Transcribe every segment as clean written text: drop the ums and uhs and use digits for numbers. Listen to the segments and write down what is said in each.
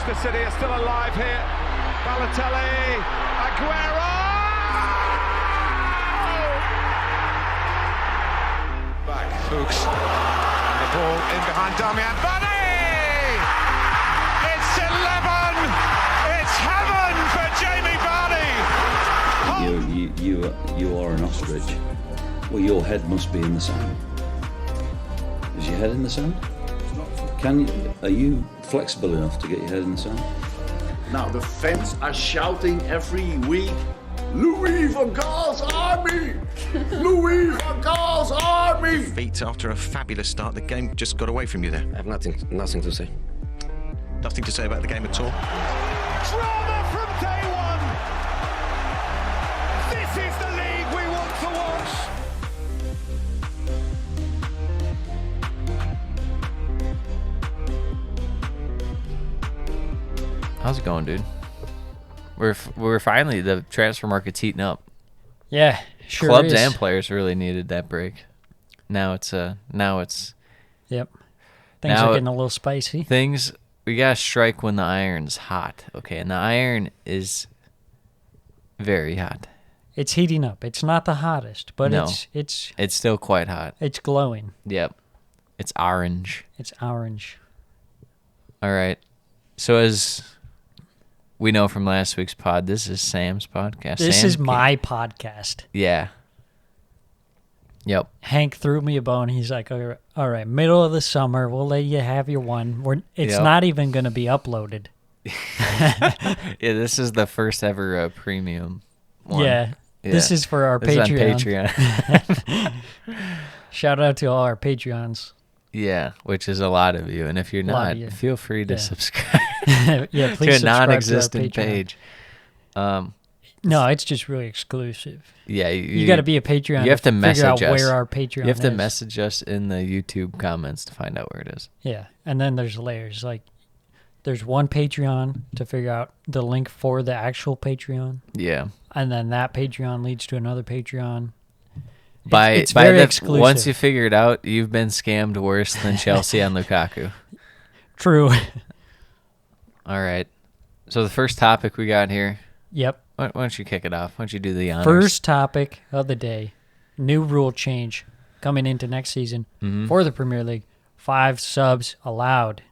Manchester City are still alive here. Balotelli, Aguero! Back, Fuchs. And the ball in behind Damian Vardy! It's 11! It's heaven for Jamie Vardy! You are an ostrich. Well, your head must be in the sand. Is your head in the sand? Are you flexible enough to get your head in the sand? Now the fans are shouting every week, Louis van Gaal's army! Louis van Gaal's army! Feet after a fabulous start, the game just got away from you there. I have nothing to say. Nothing to say about the game at all. Drama from day one! This is the league we want to watch! How's it going, dude? We're finally, the transfer market's heating up. Yeah, sure Clubs is. and players really needed that break. Now it's Yep. Things Now are getting a little spicy. we gotta strike when the iron's hot, okay? And the iron is very hot. It's heating up. It's not the hottest, but No. it's Still quite hot. glowing. Yep. It's orange. It's orange. All right. So as we know from last week's pod, this is Sam's podcast. This Sam is my podcast. Yeah. Yep. Hank threw me a bone. He's like, all right, middle of the summer, we'll let you have your one. It's Yep. not even going to be uploaded. Yeah, this is the first ever premium one. Yeah. This is for our This is on Patreon. Patreon. Shout out to all our Patreons. Yeah, which is a lot of you. And if you're A lot not, of you. feel free to Yeah. subscribe Yeah, to please a subscribe to our non-existent Patreon. page. No, it's just really exclusive. Yeah, You got to be a Patreon. You have to figure message out us. where our Patreon You have to is. message us in the YouTube comments to find out where it is. Yeah, and then there's layers. Like, there's one Patreon to figure out the link for the actual Patreon, Yeah. and then that Patreon leads to another Patreon. By very the exclusive. once you figure it out, you've been scammed worse than Chelsea on Lukaku. True. All right. So the first topic we got here. Yep. Why don't you kick it off? Why don't you do the honors? First topic of the day: new rule change coming into next season for the Premier League. 5 subs allowed.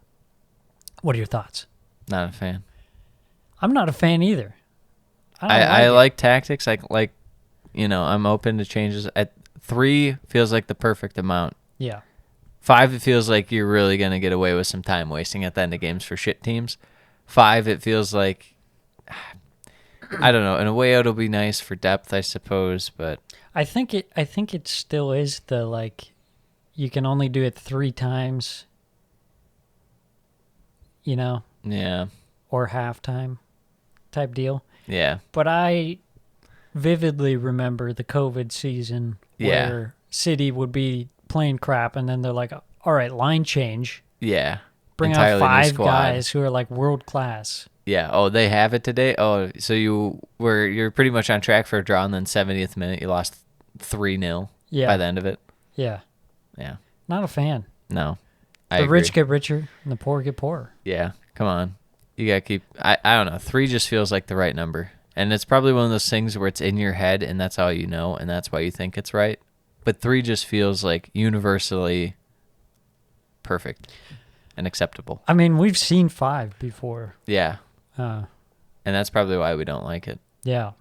What are your thoughts? Not a fan. I'm not a fan either. I it. like tactics. I'm open to changes. At 3 feels like the perfect amount. Yeah. 5, it feels like you're really going to get away with some time wasting at the end of games for shit teams. 5, it feels like, I don't know. In a way, it'll be nice for depth, I suppose, but I think it still is the, like, you can only do it 3 times, yeah, or halftime type deal. yeah, But I vividly remember the COVID season Yeah. where City would be playing crap, and then they're like, all right, line change. yeah. Bring Entirely out new 5 squad. guys who are like world class. Yeah. Oh, they have it today. Oh, so you're pretty much on track for a draw, and then 70th minute you lost 3-0 Yeah. by the end of it. Yeah. Yeah. Not a fan. No. I The agree. rich get richer and the poor get poorer. Yeah. Come on. You gotta keep. I don't know. 3 just feels like the right number, and it's probably one of those things where it's in your head, and that's all you know, and that's why you think it's right. But 3 just feels like universally perfect and acceptable. I mean, we've seen 5 before. Yeah. Uh, And that's probably why we don't like it. yeah.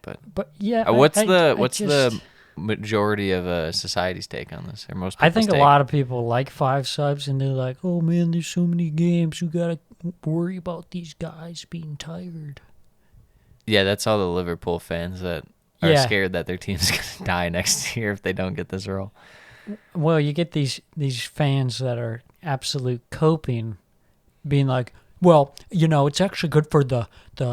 But yeah. what's I the just- majority of society's take on this, or most? I think people's a take? lot of people like 5 subs, and they're like, "Oh man, there's so many games. We gotta worry about these guys being tired." Yeah, that's all the Liverpool fans that are Yeah. scared that their team's gonna die next year if they don't get this role. Well, you get these fans that are absolute coping, being like, "Well, it's actually good for the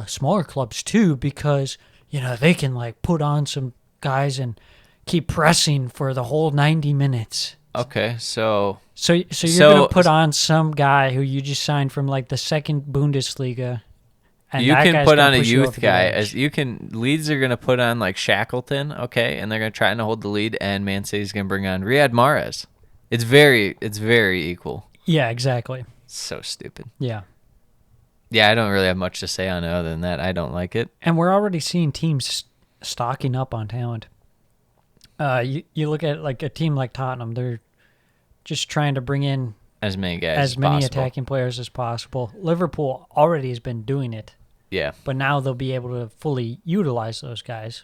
smaller clubs too, because they can like put on some guys and keep pressing for the whole 90 minutes." Okay, so So you're gonna put on some guy who you just signed from like the second Bundesliga, and you that can guy's put gonna on a push you youth over the guy. edge. Leeds are gonna put on like Shackleton, okay, and they're gonna try to hold the lead, and Man City's gonna bring on Riyad Mahrez. It's very equal. Yeah, exactly. So stupid. Yeah. Yeah, I don't really have much to say on it other than that. I don't like it. And we're already seeing teams stocking up on talent. You look at like a team like Tottenham, they're just trying to bring in As many guys as many possible. attacking players as possible. Liverpool already has been doing it, Yeah. but now they'll be able to fully utilize those guys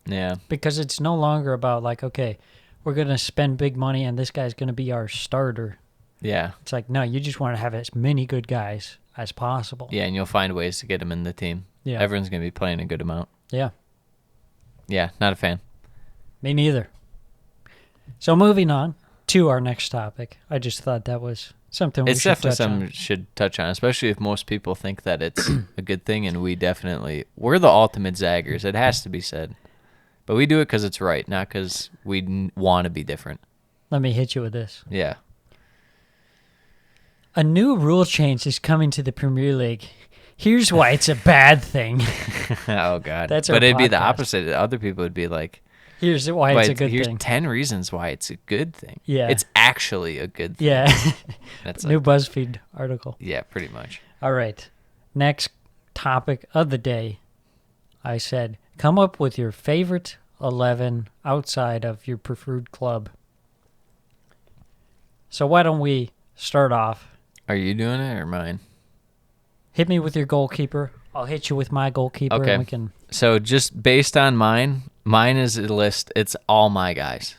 Yeah. because it's no longer about like, okay, we're going to spend big money and this guy's going to be our starter. Yeah. It's like, no, you just want to have as many good guys as possible. Yeah, and you'll find ways to get them in the team. Yeah. Everyone's going to be playing a good amount. Yeah. Yeah, not a fan. Me neither. So moving on to our next topic. I just thought that was something we It's should definitely touch something on. we should touch on, especially if most people think that it's a good thing, and we're the ultimate zaggers. It has to be said. But we do it because it's right, not because we want to be different. Let me hit you with this. Yeah. A new rule change is coming to the Premier League. Here's why it's a bad thing. Oh, God. That's our But it'd be the podcast. opposite. Other people would be like, Here's why it's a good here's thing. 10 reasons why it's a good thing. Yeah. It's actually a good thing. Yeah. That's New like, BuzzFeed article. yeah, pretty much. All right. Next topic of the day. I said, come up with your favorite 11 outside of your preferred club. So why don't we start off? Are you doing it or mine? Hit me with your goalkeeper. I'll hit you with my goalkeeper. Okay. And we can. So just based on mine is a list. It's all my guys.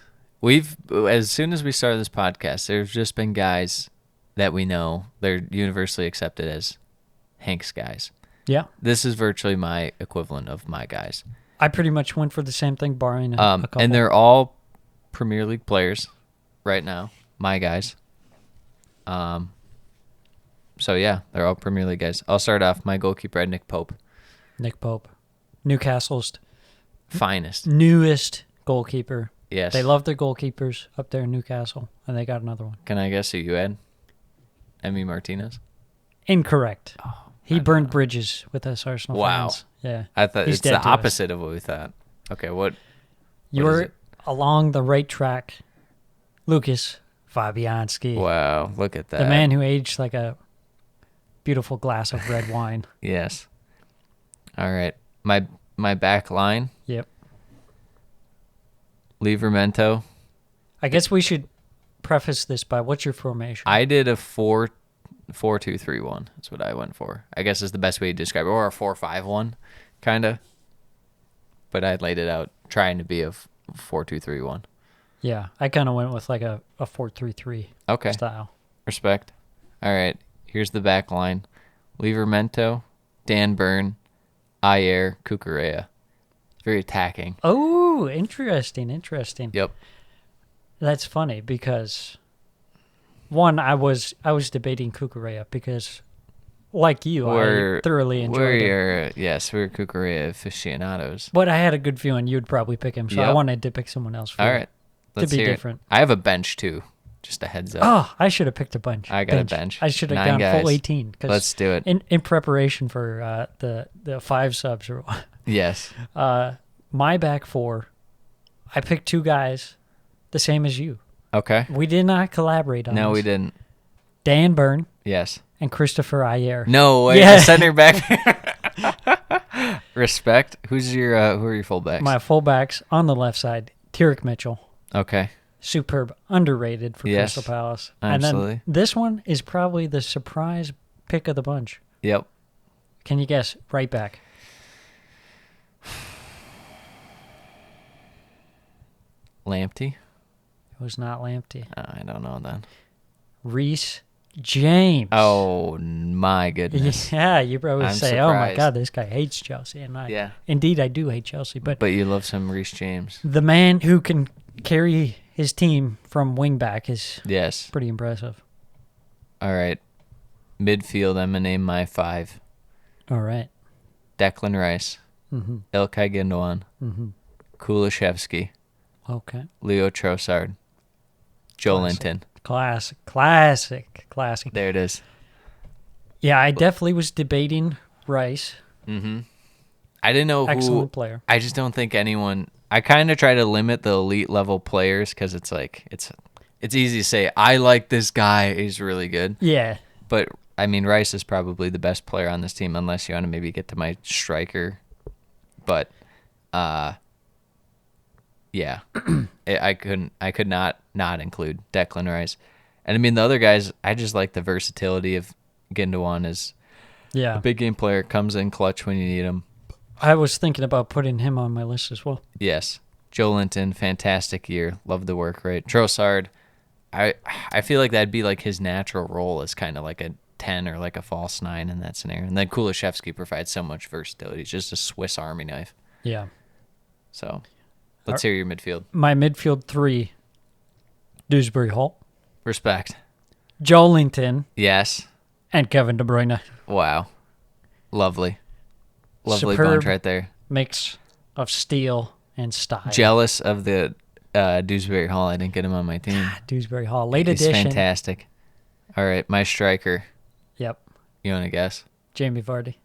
As soon as we started this podcast, there's just been guys that we know. They're universally accepted as Hank's guys. Yeah. This is virtually my equivalent of my guys. I pretty much went for the same thing, barring a couple. And they're all Premier League players right now. My guys. So yeah, they're all Premier League guys. I'll start off. My goalkeeper had Nick Pope, Nick Pope. Newcastle's finest. newest goalkeeper. Yes. They love their goalkeepers up there in Newcastle, and they got another one. Can I guess who you had? Emi Martinez. Incorrect. He burned bridges with us Arsenal Wow. fans. Yeah. I thought He's it's dead the to us. opposite of what we thought. Okay, what? You What is were it? along the right track. Lucas Fabianski. Wow, look at that. The man who aged like a beautiful glass of red wine. Yes. All right. My back line, Yep. Livramento. I guess we should preface this by what's your formation? I did a 4-2-3-1. That's what I went for. I guess is the best way to describe it. Or a 4-5-1, kind of. But I laid it out trying to be a 4-2-3-1. Yeah, I kind of went with like a 4-3-3 Okay. style. Respect. All right. Here's the back line. Livramento, Dan Burn, Ayer, Cucurella. Very attacking. Oh, interesting. Yep. That's funny because one, I was debating Cucurella because, like you, I thoroughly enjoyed him. we're Cucurella aficionados. But I had a good feeling you'd probably pick him, so I Yep. wanted to pick someone else. For All you. right. Let's be hear different. It. I have a bench too. Just a heads up. Oh, I should have picked a bunch. I got a bench. I should have 9 gone guys. full 18. 'Cause Let's do it. In preparation for the 5 subs. Yes. My back 4, I picked 2 guys, the same as you. Okay. We did not collaborate on No, this. we didn't. Dan Byrne Yes. and Christopher Ayer. No way. Yeah. The center back. Respect. Who are your fullbacks? My fullbacks on the left side, Tyrek Mitchell. Okay. Superb, underrated for Yes, Crystal Palace. absolutely. And then this one is probably the surprise pick of the bunch. Yep. Can you guess? Right back. Lamptey. It was not Lamptey. I don't know then. Reece James. Oh my goodness. Yeah, you probably I'm say, "Oh my surprised. God, this guy hates Chelsea." And Yeah. indeed, I do hate Chelsea. But But you love some Reece James. the man who can carry his team from wing back is Yes. pretty impressive. All right. Midfield. I'm gonna name my 5. All right. Declan Rice. Mm-hmm. Ilkay Gundogan. Mm-hmm. Kulishevsky. Okay. Leo Trossard. Joe Classic. Linton. Classic. There it is. Yeah, I definitely was debating Rice. Mm-hmm. I didn't know who. Excellent player. I just don't think anyone. I kind of try to limit the elite level players because it's like it's easy to say I like this guy. He's really good, Yeah. but I mean, Rice is probably the best player on this team, unless you want to maybe get to my striker. But, yeah, I could not include Declan Rice. And I mean, the other guys, I just like the versatility of Gundogan is Yeah. a big game player, comes in clutch when you need him. I was thinking about putting him on my list as well. Yes. Joe Linton, fantastic year. Love the work rate. Trossard, I feel like that'd be like his natural role as kind of like a 10 or like a false 9 in that scenario. And then Kulishevsky provides so much versatility. He's just a Swiss Army knife. Yeah. So let's hear your midfield. My midfield 3, Dewsbury Hall, Respect. Joe Linton, Yes. and Kevin De Bruyne. Wow. Lovely. Lovely Superb bunch right there. mix of steel and style. Jealous of the Dewsbury Hall. I didn't get him on my team. Dewsbury Hall, late He's edition. fantastic. All right, my striker. Yep. You want to guess? Jamie Vardy.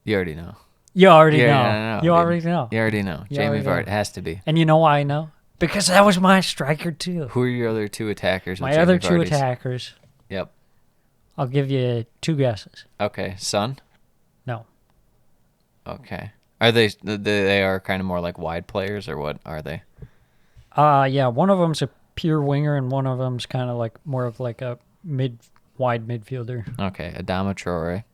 You already know. You already You know. already know, You dude. already know. You already know. You Jamie already know. Vardy has to be. And you know why I know? Because that was my striker too. Who are your other 2 attackers? with My other Jamie 2 Vardy's? attackers. Yep. I'll give you 2 guesses. Okay. Son? No. Okay. Are they are kind of more like wide players, or what are they? Yeah, one of them's a pure winger and one of them's kind of like more of like a wide midfielder. Okay. Adama Traore.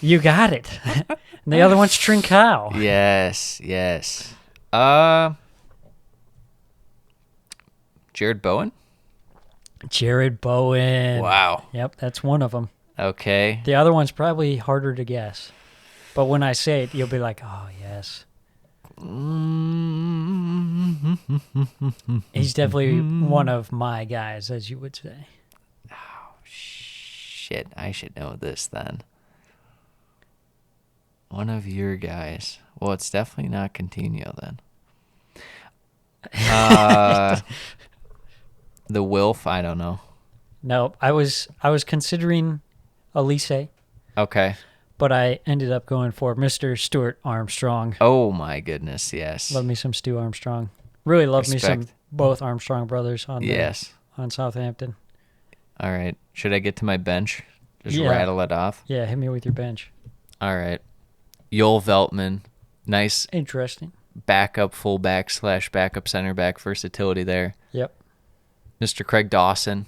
You got it. And the other one's Trincao. Yes. Yes. Jared Bowen? Jared Bowen. Wow. Yep, that's one of them. Okay. The other one's probably harder to guess. But when I say it, you'll be like, oh, yes. He's definitely one of my guys, as you would say. Shit, I should know this then. One of your guys. Well, it's definitely not Coutinho then. The Wilf, I don't know. No, I was considering Elise, Okay. but I ended up going for Mr. Stuart Armstrong. Oh my goodness, yes. Love me some Stu Armstrong. Really love me some Respect. both Armstrong brothers on Yes. on Southampton. All right. Should I get to my bench? Just Yeah. rattle it off. Yeah, hit me with your bench. All right. Joel Veltman. Nice Interesting. backup fullback / backup center back versatility there. Yep. Mr. Craig Dawson.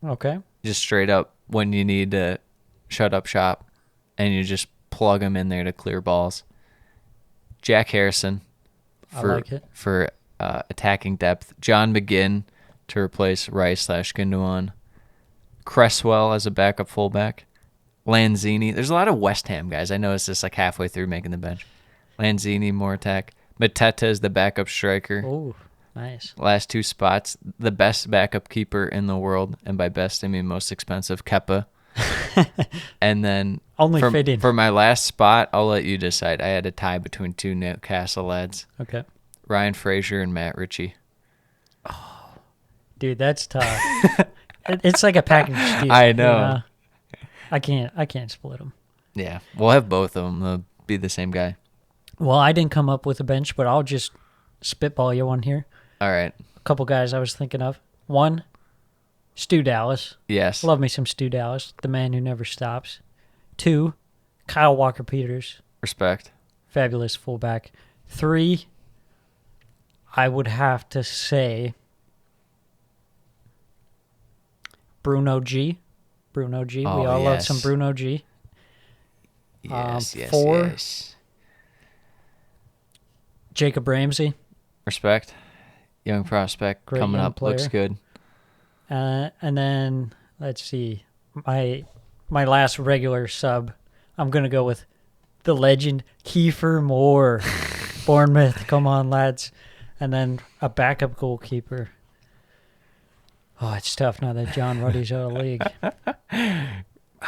Okay. Just straight up when you need to shut up shop and you just plug him in there to clear balls. Jack Harrison I like it. for attacking depth. John McGinn to replace Rice / Gundogan. Cresswell as a backup fullback. Lanzini. There's a lot of West Ham guys. I noticed this like halfway through making the bench. Lanzini, more attack. Mateta is the backup striker. Oh, nice. Last 2 spots. The best backup keeper in the world. And by best, I mean most expensive. Kepa. And then Only fitting. for my last spot, I'll let you decide. I had a tie between 2 Newcastle lads. Okay. Ryan Fraser and Matt Ritchie. Dude, that's tough. It's like a package deal. I know. I can't split them. Yeah. We'll have both of them. They'll be the same guy. Well, I didn't come up with a bench, but I'll just spitball you one here. All right. A couple guys I was thinking of. One, Stu Dallas. Yes. Love me some Stu Dallas, the man who never stops. 2, Kyle Walker-Peters, Respect. fabulous fullback. 3, I would have to say Bruno G. Bruno G. Oh, we all love yes. some Bruno G. Yes, yes, 4, yes. Jacob Ramsey. Respect. Young prospect Great coming young up. Looks player. good. And then, let's see, my last regular sub, I'm going to go with the legend, Kiefer Moore. Bournemouth, come on, lads. And then a backup goalkeeper. Oh, it's tough now that John Ruddy's out of the league.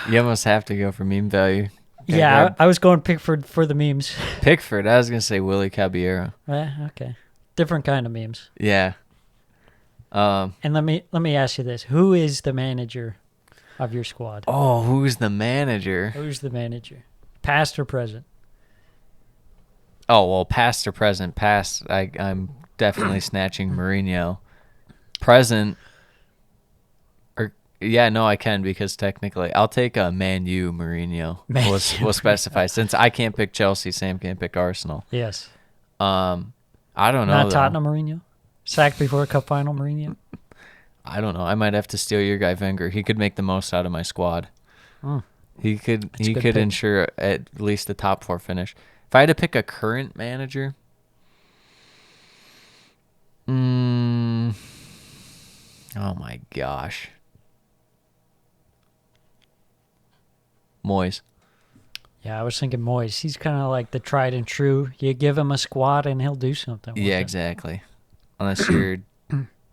You almost have to go for meme value. Gotta Yeah, grab I was going Pickford for the memes. Pickford. I was going to say Willie Caballero. Okay. Different kind of memes. Yeah. And let me ask you this. Who is the manager of your squad? Oh, who's the manager? Who's the manager? Past or present? Oh, well, past or present. Past, I'm definitely snatching Mourinho. Present, or Yeah, no, I can because technically I'll take a Man U Mourinho. We'll specify since I can't pick Chelsea, Sam can't pick Arsenal. Yes. I don't know. Not though. Tottenham Mourinho? Sacked before a cup final Mourinho? I don't know. I might have to steal your guy Wenger. He could make the most out of my squad. He could a good pick. ensure at least the top 4 finish. If I had to pick a current manager, oh my gosh. Moyes. Yeah, I was thinking Moyes. He's kind of like the tried and true. You give him a squad and he'll do something with Yeah, it. exactly. Unless you're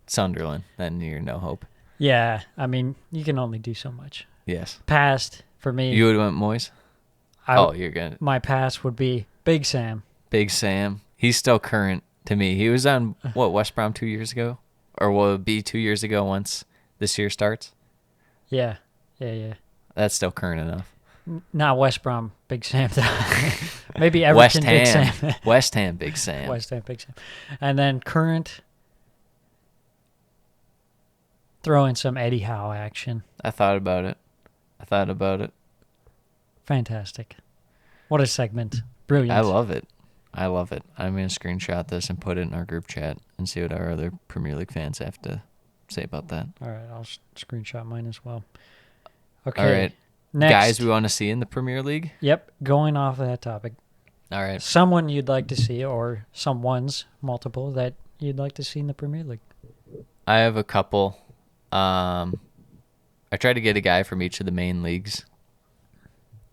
Sunderland, then you're no hope. Yeah, I mean, you can only do so much. Yes. Past, for me, You would want Moyes? You're going to. my past would be Big Sam. Big Sam. He's still current to me. He was on, West Brom 2 years ago? Or will it be 2 years ago once this year starts? Yeah. That's still current enough. Not West Brom, Big Sam. Maybe West Everton, Big Ham. Sam. West Ham, Big Sam. West Ham, Big Sam. And then current, throw in some Eddie Howe action. I thought about it. Fantastic. What a segment. Brilliant. I love it. I'm going to screenshot this and put it in our group chat and see what our other Premier League fans have to say about that. All right, I'll screenshot mine as well. Okay. All right. Next. Guys we want to see in the Premier League? Yep, going off of that topic. All right. Someone you'd like to see, or someone's multiple that you'd like to see in the Premier League. I have a couple. I tried to get a guy from each of the main leagues.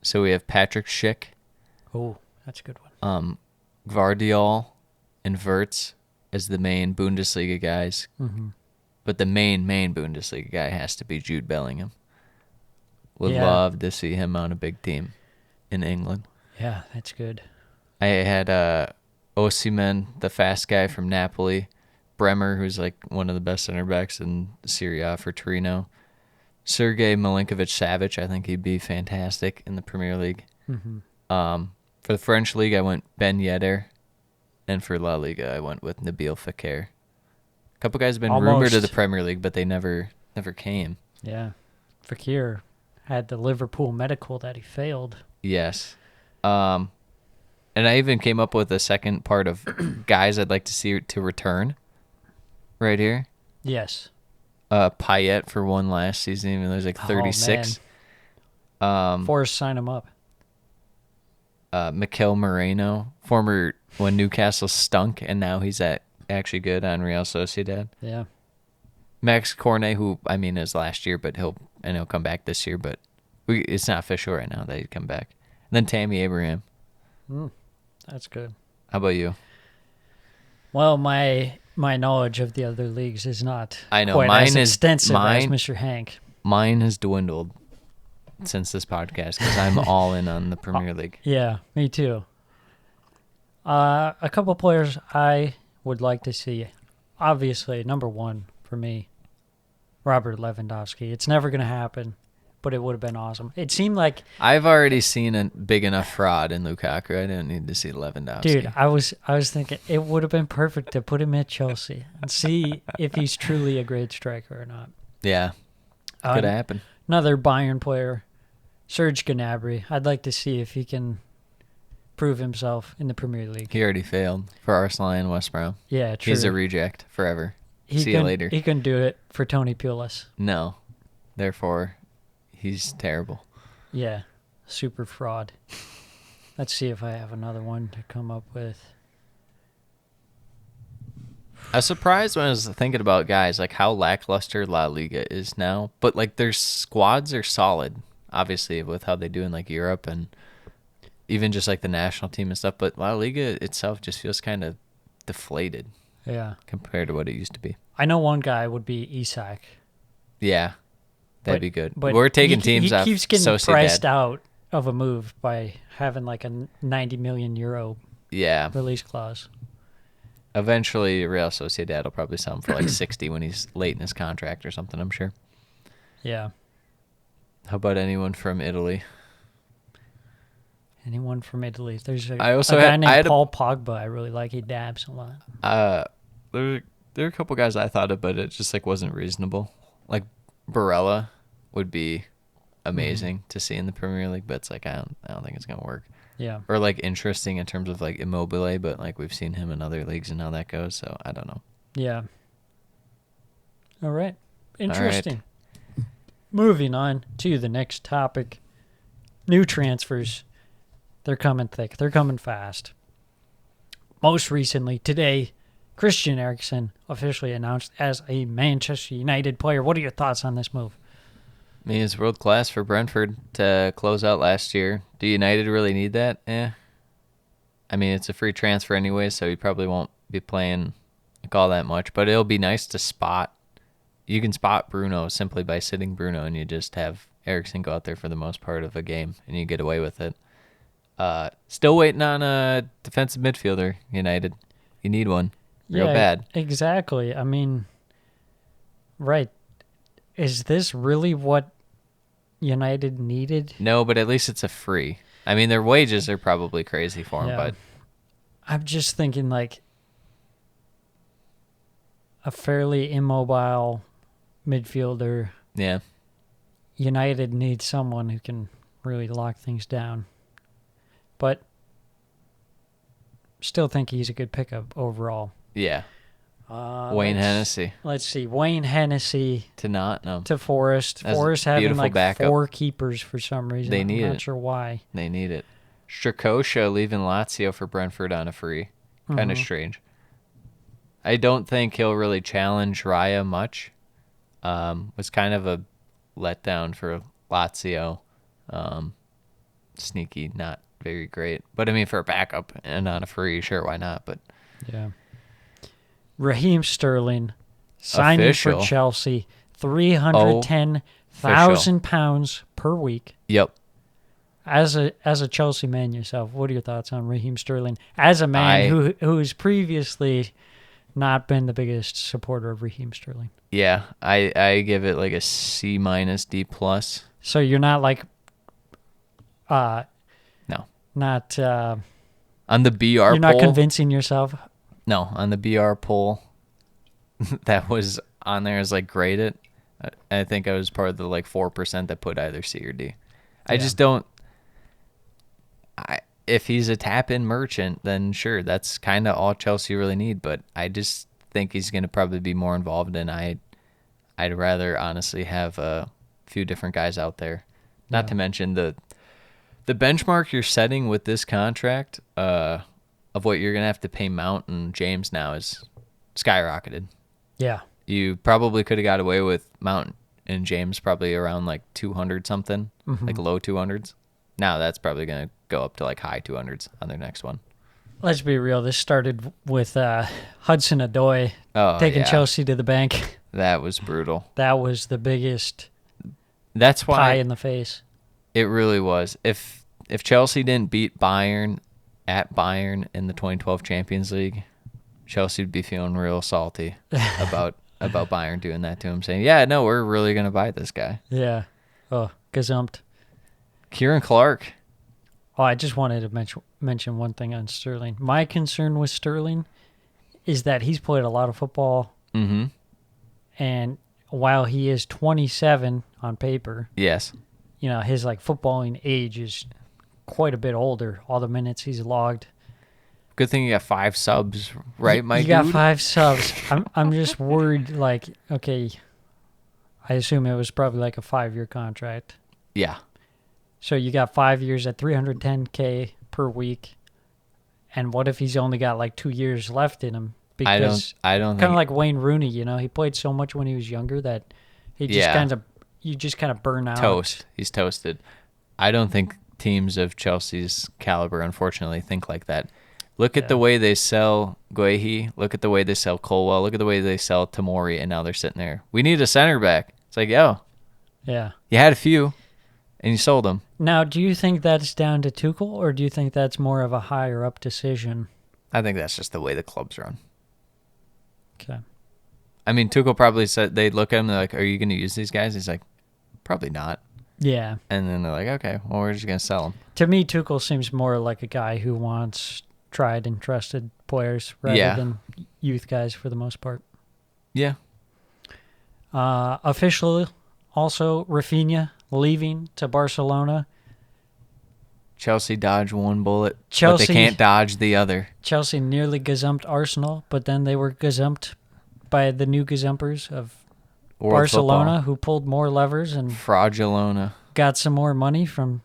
So we have Patrick Schick, Oh, that's a good one. Gvardiol, and Wirtz as the main Bundesliga guys. Mm-hmm. But the main Bundesliga guy has to be Jude Bellingham. Would Yeah. love to see him on a big team in England. Yeah, that's good. I had Osimhen, the fast guy from Napoli, Bremer, who's like one of the best center backs in Serie A for Torino, Sergej Milinkovic-Savic, I think he'd be fantastic in the Premier League. Mm-hmm. For the French League, I went Ben Yedder, and for La Liga, I went with Nabil Fekir. A couple guys have been rumored to the Premier League, but they never came. Yeah. Fekir had the Liverpool medical that he failed. Yes. And I even came up with a second part of guys I'd like to see to return right here. Yes. Payet for one last season, even though he's like 36. Forrest, sign him up. Mikel Moreno, former when Newcastle stunk, and now he's actually good on Real Sociedad. Yeah. Max Cornet, who I mean is last year, but he'll come back this year, but it's not official right now that he'd come back. And then Tammy Abraham. That's good. How about you? Well, my knowledge of the other leagues is not I know, quite mine as is- extensive as mine- Mr. Hank. Mine has dwindled since this podcast because I'm all in on the Premier League. Yeah, me too. A couple players I would like to see. Obviously, number one for me, Robert Lewandowski. It's never going to happen, but it would have been awesome. It seemed like, I've already seen a big enough fraud in Lukaku. I didn't need to see Lewandowski. dude, I was thinking it would have been perfect to put him at Chelsea and see if he's truly a great striker or not. Yeah, could happen. Another Bayern player, Serge Gnabry. I'd like to see if he can prove himself in the Premier League. He already failed for Arsenal and West Brom. Yeah, true. He's a reject forever. See you later. He couldn't do it for Tony Pulis. No, therefore, he's terrible. Yeah, super fraud. Let's see if I have another one to come up with. I was surprised when I was thinking about guys like how lackluster La Liga is now, but like their squads are solid, obviously with how they do in like Europe and even just like the national team and stuff. But La Liga itself just feels kind of deflated Yeah. compared to what it used to be. I know one guy would be Isak. Yeah, that'd but- be good. But We're taking he teams off keeps getting Sociedad. priced out of a move by having like a 90 million euro Yeah, release clause. eventually Real Sociedad will probably sell him for like 60 when he's late in his contract or something, I'm sure. Yeah. How about anyone from Italy? Anyone from Italy? There's a, I also a guy had- named I had a- Paul Pogba. I really like. He dabs a lot. There are a couple guys I thought of, but it just like wasn't reasonable. Like Barella would be amazing to see in the Premier League, but it's like I don't think it's gonna work. Yeah. Or like interesting in terms of like Immobile, but like we've seen him in other leagues and how that goes, so I don't know. Yeah. All right. Interesting. Moving on to the next topic. New transfers. They're coming thick. They're coming fast. Most recently, today, Christian Eriksen officially announced as a Manchester United player. What are your thoughts on this move? I mean, it's world class for Brentford to close out last year. Do United really need that? I mean, it's a free transfer anyway, so he probably won't be playing like all that much. But it'll be nice to spot. You can spot Bruno simply by sitting Bruno, and you just have Eriksen go out there for the most part of a game, and you get away with it. Still waiting on a defensive midfielder, United. You need one. Real bad. Exactly. I mean, right. Is this really what United needed? No, but at least it's a free. I mean, their wages are probably crazy for him, but I'm just thinking like a fairly immobile midfielder. Yeah. United needs someone who can really lock things down. But still think he's a good pickup overall. Yeah. Wayne Hennessy. Let's see. Wayne Hennessy To Nottingham. to Forest. That's Forest having beautiful like backup. 4 keepers for some reason. They need I'm not it. sure why. They need it. Strakosha leaving Lazio for Brentford on a free. Kind of strange. I don't think he'll really challenge Raya much. Was kind of a letdown for Lazio. Sneaky, not very great. But I mean, for a backup and on a free, sure, why not? But Yeah. Raheem Sterling signing Official. for Chelsea, £310,000 per week. yep. As a Chelsea man yourself, what are your thoughts on Raheem Sterling as a man who has previously not been the biggest supporter of Raheem Sterling? Yeah, I give it like a C minus D plus. So you're not like, No. not On the BR you're poll. not convincing yourself. No, on the BR poll that was on there as like graded. I think I was part of the like 4% that put either C or D. I just don't. If he's a tap-in merchant, then sure, that's kind of all Chelsea really need. But I just think he's going to probably be more involved, and I'd rather honestly have a few different guys out there. Not to mention the benchmark you're setting with this contract of what you're going to have to pay Mount and James now is skyrocketed. Yeah. You probably could have got away with Mount and James probably around like 200 something, like low 200s. Now that's probably going to go up to like high 200s on their next one. Let's be real. This started with Hudson Odoi taking Chelsea to the bank. That was brutal. That was the biggest That's pie why in the face. it really was. If Chelsea didn't beat Bayern at Bayern in the 2012 Champions League, Chelsea would be feeling real salty about Bayern doing that to him, saying, yeah, no, we're really going to buy this guy. Yeah. Oh, gazumped. Kieran Clark. Oh, I just wanted to mention one thing on Sterling. My concern with Sterling is that he's played a lot of football, and while he is 27 on paper, Yes. his like footballing age is quite a bit older. All the minutes he's logged. Good thing you got 5 subs, right, Mike? You got 5 subs. I'm just worried. Like, okay, I assume it was probably like a 5-year contract. Yeah. So you got 5 years at $310K per week, and what if he's only got like 2 years left in him? Because I don't kind think of like Wayne Rooney, he played so much when he was younger that he just you just kind of burn out. toast. He's toasted. I don't think teams of Chelsea's caliber, unfortunately, think like that. Look at the way they sell Guehi. Look at the way they sell Colwell. Look at the way they sell Tomori, and now they're sitting there. We need a center back. It's like, yo, Yeah. you had a few, and you sold them. Now, do you think that's down to Tuchel, or do you think that's more of a higher up decision? I think that's just the way the clubs run. Okay. I mean, Tuchel probably said they'd look at him. They're like, "Are you going to use these guys?" He's like, "Probably not." Yeah. And then they're like, "Okay, well, we're just going to sell them." To me, Tuchel seems more like a guy who wants tried and trusted players rather than youth guys for the most part. Yeah. Officially, Also, Rafinha leaving to Barcelona. Chelsea dodged one bullet, but Chelsea- they can't dodge the other. Chelsea nearly gazumped Arsenal, but then they were gazumped by the new gazumpers of World Barcelona, who pulled more levers and football. Fraudulona. got some more money from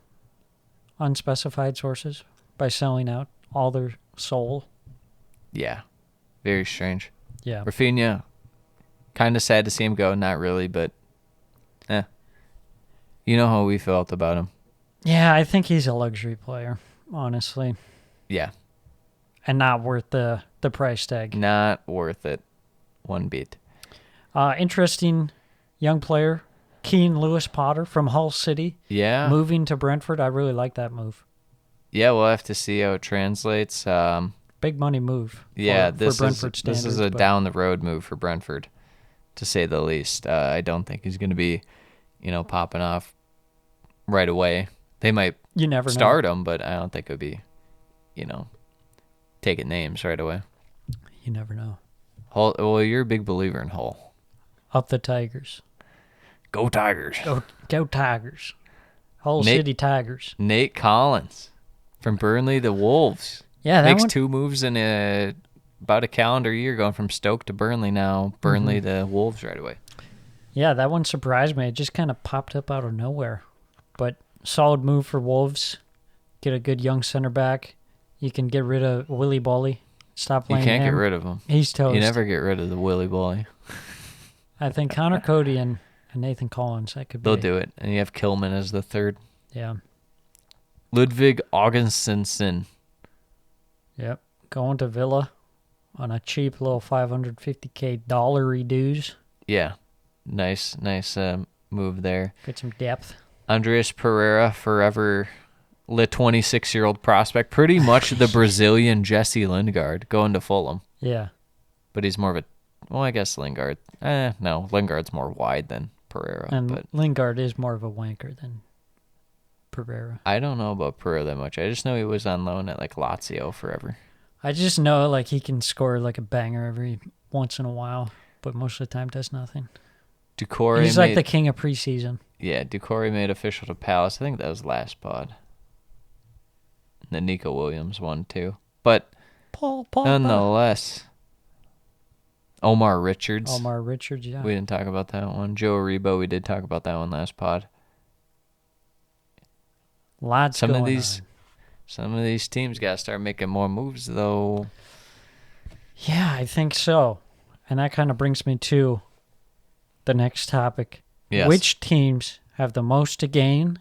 unspecified sources by selling out all their soul. Yeah, very strange. Yeah. Rafinha, kind of sad to see him go. Not really, but you know how we felt about him. Yeah, I think he's a luxury player, honestly, Yeah, and not worth the price tag. not worth it one bit. Interesting young player, Keane Lewis Potter from Hull City, Yeah, moving to Brentford. I really like that move. yeah, we'll have to see how it translates. Big money move. Yeah, for this Brentford is this is standards, a but down the road move for Brentford, to say the least. I don't think he's going to be, popping off right away. They might you never start him, but I don't think it would be, taking names right away. know. You never know. Hull, well, you're a big believer in Hull. Up the Tigers. Go Tigers. Go Tigers. Hull Nate- City Tigers. Nate Collins from Burnley to Wolves. Yeah, that Makes one. 2 moves in about a calendar year, going from Stoke to Burnley now. Burnley to Wolves right away. Yeah, that one surprised me. It just kind of popped up out of nowhere. But solid move for Wolves. Get a good young center back. You can get rid of Willy Bolly. Stop You playing can't him. get rid of him. He's toast. You never get rid of the Willy Boy. I think Connor Cody and Nathan Collins, that could be. They'll do it. And you have Kilman as the third. Yeah. Ludvig Augustinsson. Yep. Going to Villa on a cheap little $550K dollary dues. Yeah. Nice move there. Get some depth. Andreas Pereira, forever the 26-year-old prospect. Pretty much the Brazilian Jesse Lingard going to Fulham. Yeah. But he's more of a... Well, I guess Lingard... no, Lingard's more wide than Pereira. And But Lingard is more of a wanker than Pereira. I don't know about Pereira that much. I just know he was on loan at Lazio forever. I just know he can score a banger every once in a while, but most of the time does nothing. Ducore He's made, the king of preseason. Yeah, Ducore made official to Palace. I think that was last pod. And then Nico Williams won too. But Paul. nonetheless, Omar Richards. Omar Richards, yeah. We didn't talk about that one. Joe Aribo, we did talk about that one last pod. Lots Some going of these on. Some of these teams got to start making more moves, though. Yeah, I think so. And that kind of brings me to the next topic. Yes. Which teams have the most to gain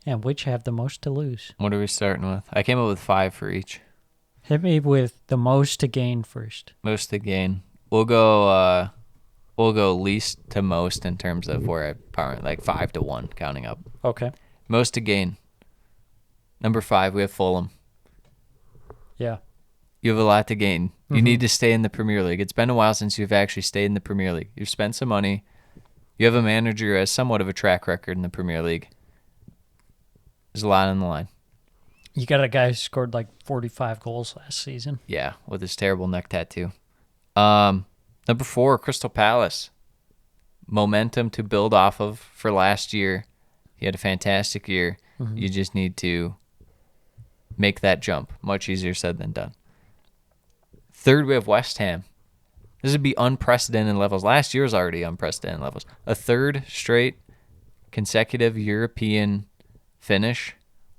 and which have the most to lose? What are we starting with? I came up with 5 for each. Hit me with the most to gain first. Most to gain. We'll go least to most in terms of where I power, 5 to 1, counting up. Okay. Most to gain. Number 5, we have Fulham. Yeah. You have a lot to gain. You need to stay in the Premier League. It's been a while since you've actually stayed in the Premier League. You've spent some money. You have a manager who has somewhat of a track record in the Premier League. There's a lot on the line. You got a guy who scored 45 goals last season. Yeah, with his terrible neck tattoo. Number 4, Crystal Palace. Momentum to build off of for last year. He had a fantastic year. You just need to make that jump. Much easier said than done. 3rd, we have West Ham. This would be unprecedented levels. Last year was already unprecedented levels. A 3rd straight consecutive European finish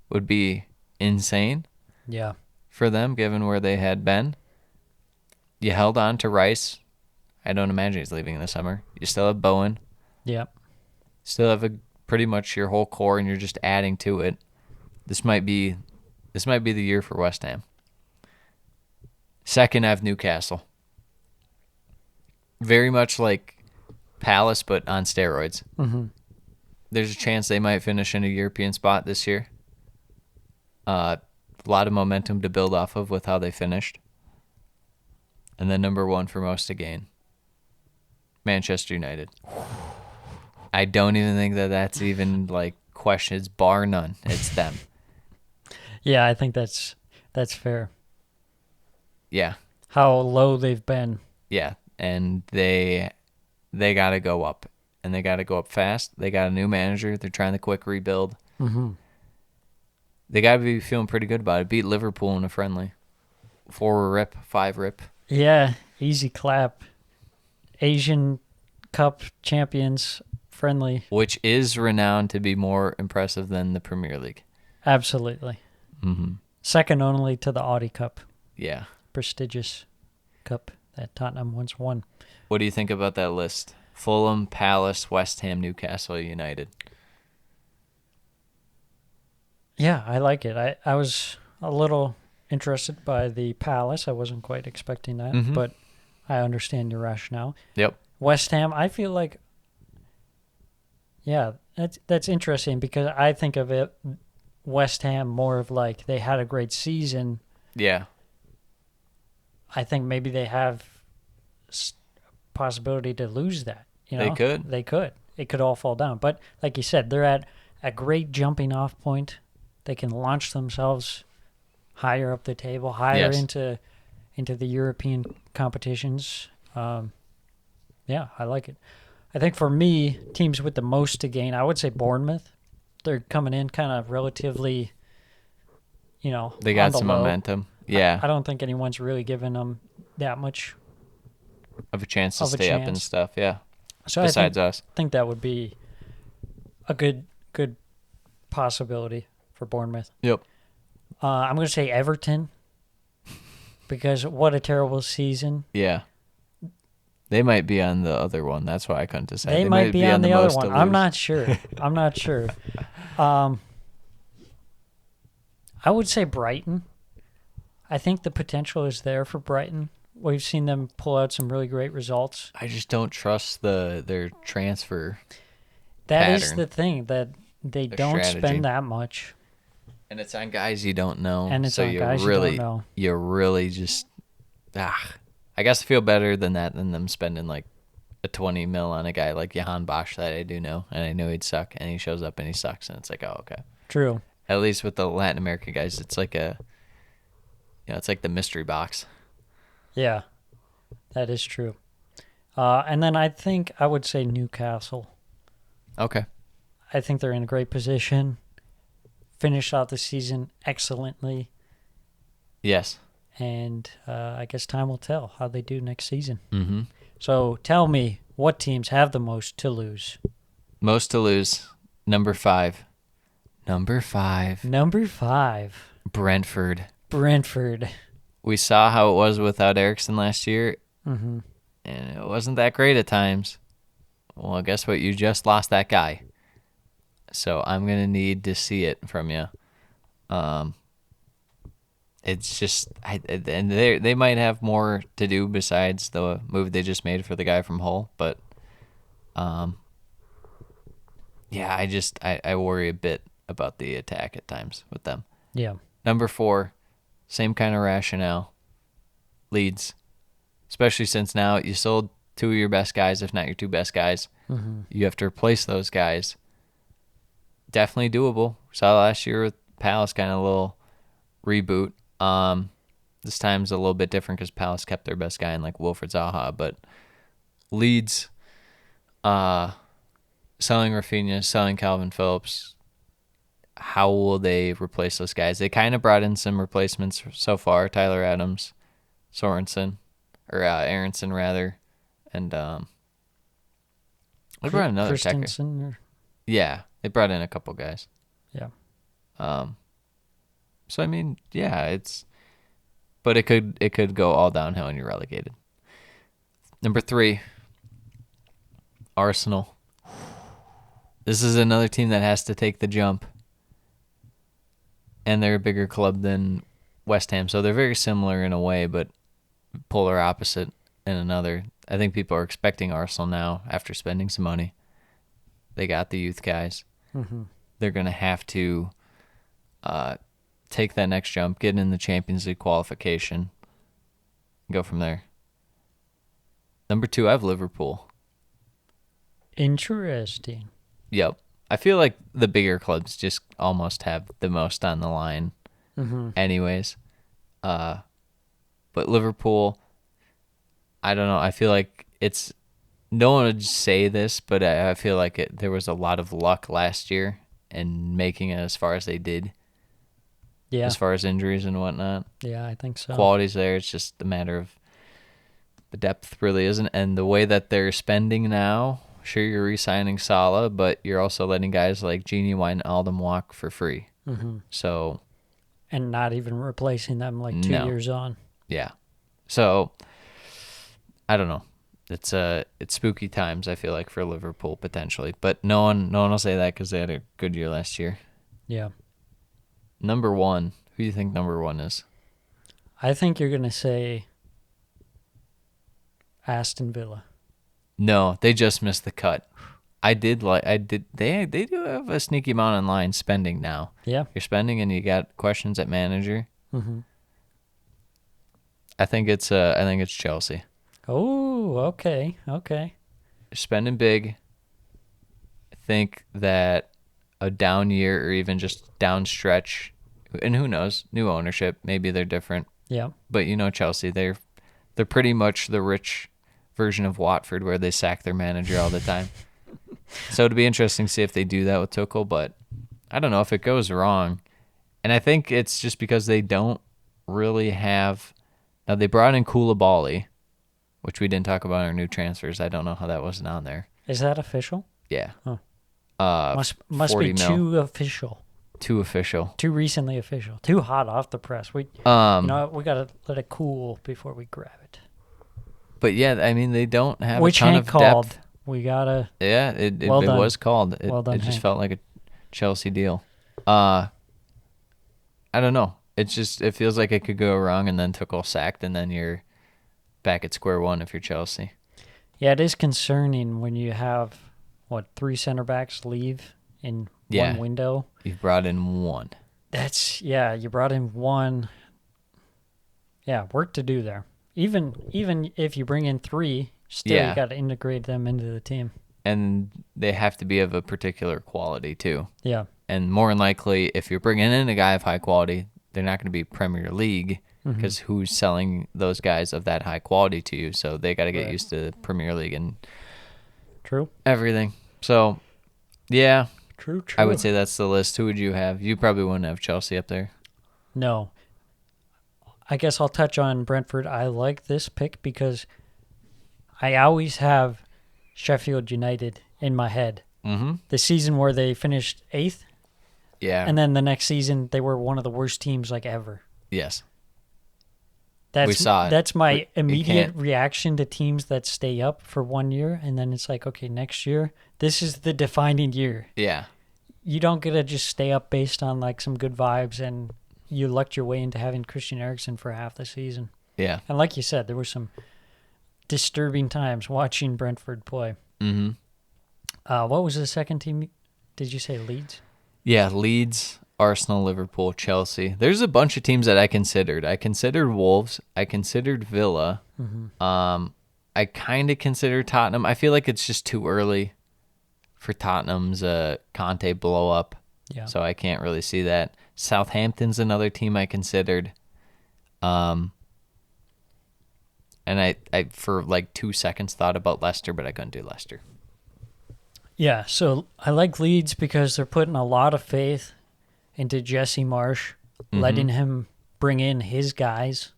would be insane Yeah. for them, given where they had been. You held on to Rice. I don't imagine he's leaving in the summer. You still have Bowen. Yep. Still have pretty much your whole core, and you're just adding to it. This might be the year for West Ham. 2nd, I have Newcastle. Very much like Palace, but on steroids. Mm-hmm. There's a chance they might finish in a European spot this year. A lot of momentum to build off of with how they finished. And then number 1 for most to gain, Manchester United. I don't even think that's even questions, bar none. It's them. Yeah, I think that's fair. Yeah, How low they've been. yeah, and they got to go up. and they got to go up fast. They got a new manager. They're trying the quick rebuild. Mm-hmm. They got to be feeling pretty good about it. Beat Liverpool in a friendly. 4-rip, 5-rip. Yeah, easy clap. Asian Cup champions friendly. Which is renowned to be more impressive than the Premier League. Absolutely. Mm-hmm. Second only to the Audi Cup, Yeah. prestigious cup that Tottenham once won. What do you think about that list? Fulham, Palace, West Ham, Newcastle United. Yeah, I like it. I was a little interested by the Palace. I wasn't quite expecting that, Mhm. but I understand your rationale. Yep. West Ham, I feel like, yeah, that's interesting because I think of it, West Ham, more of like they had a great season. Yeah. I think maybe they have possibility to lose that. You know, They could. They could. It could all fall down. But like you said, they're at a great jumping off point. They can launch themselves higher up the table, higher Yes. into the European competitions. Yeah, I like it. I think for me, teams with the most to gain, I would say Bournemouth. They're coming in kind of relatively, They on got the some low. momentum. Yeah. I don't think anyone's really given them that much. Of a chance to of a stay up and chance. stuff. Yeah. So Besides I us. think that would be a good possibility for Bournemouth. Yep. I'm going to say Everton because what a terrible season. Yeah. They might be on the other one. That's why I couldn't decide. They might be on the other most to one. I'm lose. not sure. I'm not sure. I would say Brighton. I think the potential is there for Brighton. We've seen them pull out some really great results. I just don't trust their transfer. That is Pattern. the thing, that they Their don't strategy. spend that much. And it's on guys you don't know. And it's so on you guys you really, don't know. You really just, I guess I feel better than that than them spending like a 20 mil on a guy like Johan Bosch that I do know. And I knew he'd suck. And he shows up and he sucks. And it's like, oh, okay. True. At least with the Latin American guys, it's like it's like the mystery box. Yeah, that is true. And then I think I would say Newcastle. Okay. I think they're in a great position. Finished out the season excellently. Yes. And I guess time will tell how they do next season. Mm-hmm. So tell me, what teams have the most to lose? Most to lose. Number 5. Number 5. Number 5, Brentford. Brentford. We saw how it was without Eriksson last year, Mm-hmm. and it wasn't that great at times. Well, guess what? You just lost that guy. So I'm going to need to see it from you. It's just, and they might have more to do besides the move they just made for the guy from Hull, but yeah, I worry a bit about the attack at times with them. Yeah. Number 4, same kind of rationale. Leeds. Especially since now you sold 2 of your best guys, if not your 2 best guys. Mm-hmm. You have to replace those guys. Definitely doable. Saw last year with Palace, kind of a little reboot. This time's a little bit different because Palace kept their best guy in like Wilfred Zaha. But Leeds, selling Rafinha, selling Calvin Phillips, how will they replace those guys? They kind of brought in some replacements so far. Tyler Adams, Sorensen, or Aronson rather, and they brought in another attacker. Christensen. Yeah, they brought in a couple guys. Yeah. So I mean, yeah, but it could go all downhill and you're relegated. Number 3, Arsenal. This is another team that has to take the jump. And they're a bigger club than West Ham, so they're very similar in a way, but polar opposite in another. I think people are expecting Arsenal now after spending some money. They got the youth guys. Mm-hmm. They're going to have to take that next jump, get in the Champions League qualification, and go from there. Number 2, I have Liverpool. Interesting. Yep. I feel like the bigger clubs just almost have the most on the line anyways. But Liverpool, I don't know. I feel like it's no one would say this, but I feel like there was a lot of luck last year in making it as far as they did, Yeah. as far as injuries and whatnot. Yeah, I think so. Quality's there. It's just a matter of the depth really isn't. And the way that they're spending now, sure, you're re-signing Salah, but you're also letting guys like Genie Wijnaldum walk for free. Mm-hmm. So, And not even replacing them like 2 No. years on. yeah. So, I don't know. It's spooky times, I feel like, for Liverpool potentially. But no one will say that because they had a good year last year. Yeah. Number one. Who do you think number one is? I think you're going to say Aston Villa. No, they just missed the cut. They do have a sneaky amount in line spending now. Yeah. You're spending and you got questions at manager. Mm-hmm. I think it's Chelsea. Oh, okay. Okay. They're spending big. I think that a down year or even just down stretch, and who knows, new ownership, maybe they're different. Yeah. But you know Chelsea, they're pretty much the rich version of Watford where they sack their manager all the time. So it'd be interesting to see if they do that with Tuchel, but I don't know if it goes wrong. And I think it's just because they don't really have... Now, they brought in Koulibaly, which we didn't talk about in our new transfers. I don't know how that wasn't on there. Is that official? Yeah. Oh. Must 40 be mil. too official. Too official. Too recently official. Too hot off the press. We you know what? We got to let it cool before we grab it. But yeah, I mean, they don't have Which a ton Hank of called. depth. We got to... Yeah, it Well done. was called. Well done, it just Hank. felt like a Chelsea deal. I don't know. It feels like it could go wrong, and then Tuchel sacked, and then you're back at square one if you're Chelsea. Yeah, it is concerning when you have, 3 center backs leave in Yeah. one window. You've brought in one. You brought in one. Yeah, work to do there. Even if you bring in 3, still Yeah. you got to integrate them into the team. And they have to be of a particular quality, too. Yeah. And more than likely, if you're bringing in a guy of high quality, they're not going to be Premier League because who's selling those guys of that high quality to you? So they got to get Right. used to Premier League and True. everything. So, yeah, True. I would say that's the list. Who would you have? You probably wouldn't have Chelsea up there. No. I guess I'll touch on Brentford. I like this pick because I always have Sheffield United in my head. Mm-hmm. The season where they finished 8th, Yeah. and then the next season they were one of the worst teams ever. Yes. That's, We saw it. That's my You immediate can't- reaction to teams that stay up for 1 year, and then it's like, okay, next year, this is the defining year. Yeah. You don't get to just stay up based on like some good vibes, and you lucked your way into having Christian Eriksen for half the season. Yeah. And like you said, there were some disturbing times watching Brentford play. Mm-hmm. What was the second team? Did you say Leeds? Yeah, Leeds, Arsenal, Liverpool, Chelsea. There's a bunch of teams that I considered. I considered Wolves. I considered Villa. I kind of considered Tottenham. I feel like it's just too early for Tottenham's Conte blow up. Yeah. So I can't really see that. Southampton's another team I considered. And I for like 2 seconds thought about Leicester, but I couldn't do Leicester. Yeah, so I like Leeds because they're putting a lot of faith into Jesse Marsh, letting him bring in his guys.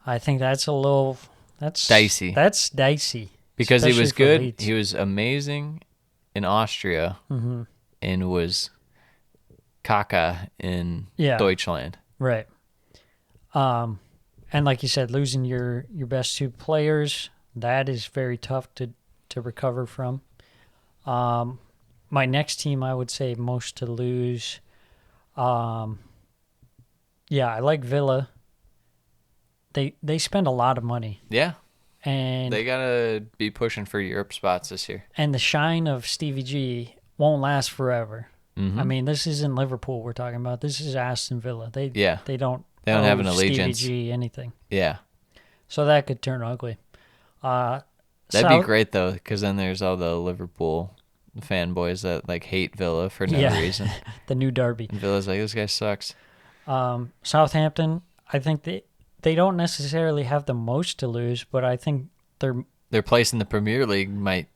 I think that's Dicey. That's dicey. Because he was especially for good. Leeds. He was amazing in Austria and was caca in Yeah. Deutschland. Right. And like you said, losing your best 2 players, that is very tough to recover from. My next team, I would say most to lose. I like Villa. They spend a lot of money, Yeah. and They got to be pushing for Europe spots this year. and the shine of Stevie G won't last forever. Mm-hmm. I mean, this isn't Liverpool we're talking about. This is Aston Villa. They don't have owe an allegiance. Stevie G anything. Yeah. So that could turn ugly. That'd South- be great, though, because then there's all the Liverpool fanboys that like hate Villa for no reason. The new derby. And Villa's like, this guy sucks. Southampton, I think they don't necessarily have the most to lose, but I think they're their place in the Premier League might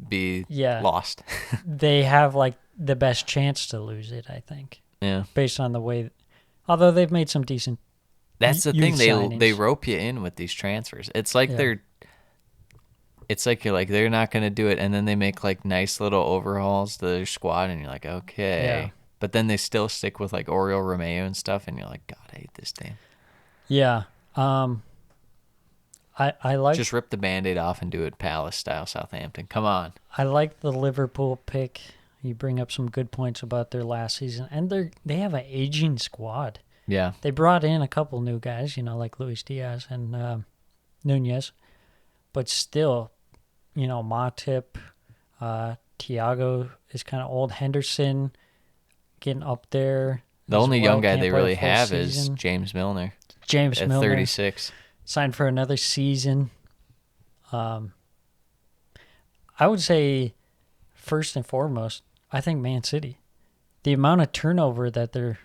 be lost. They have like the best chance to lose it, I think, Yeah. based on the way. Although they've made some decent. That's the thing. youth They signings. rope you in with these transfers. It's like Yeah. It's like you're like they're not gonna do it, and then they make like nice little overhauls to their squad, and you're like, okay. Yeah. But then they still stick with like Oriol Romeo and stuff, and you're like, God, I hate this team. Yeah. I like Just rip the Band-Aid off and do it Palace style, Southampton. Come on. I like the Liverpool pick. You bring up some good points about their last season, and they have an aging squad. Yeah. They brought in a couple new guys, like Luis Diaz and Nunez, but still, Matip, Thiago is kind of old. Henderson getting up there. The as only well. young guy Can't they play a really full have is season. James Milner James at Milner 36. signed for another season. I would say, first and foremost, I think Man City. The amount of turnover that they're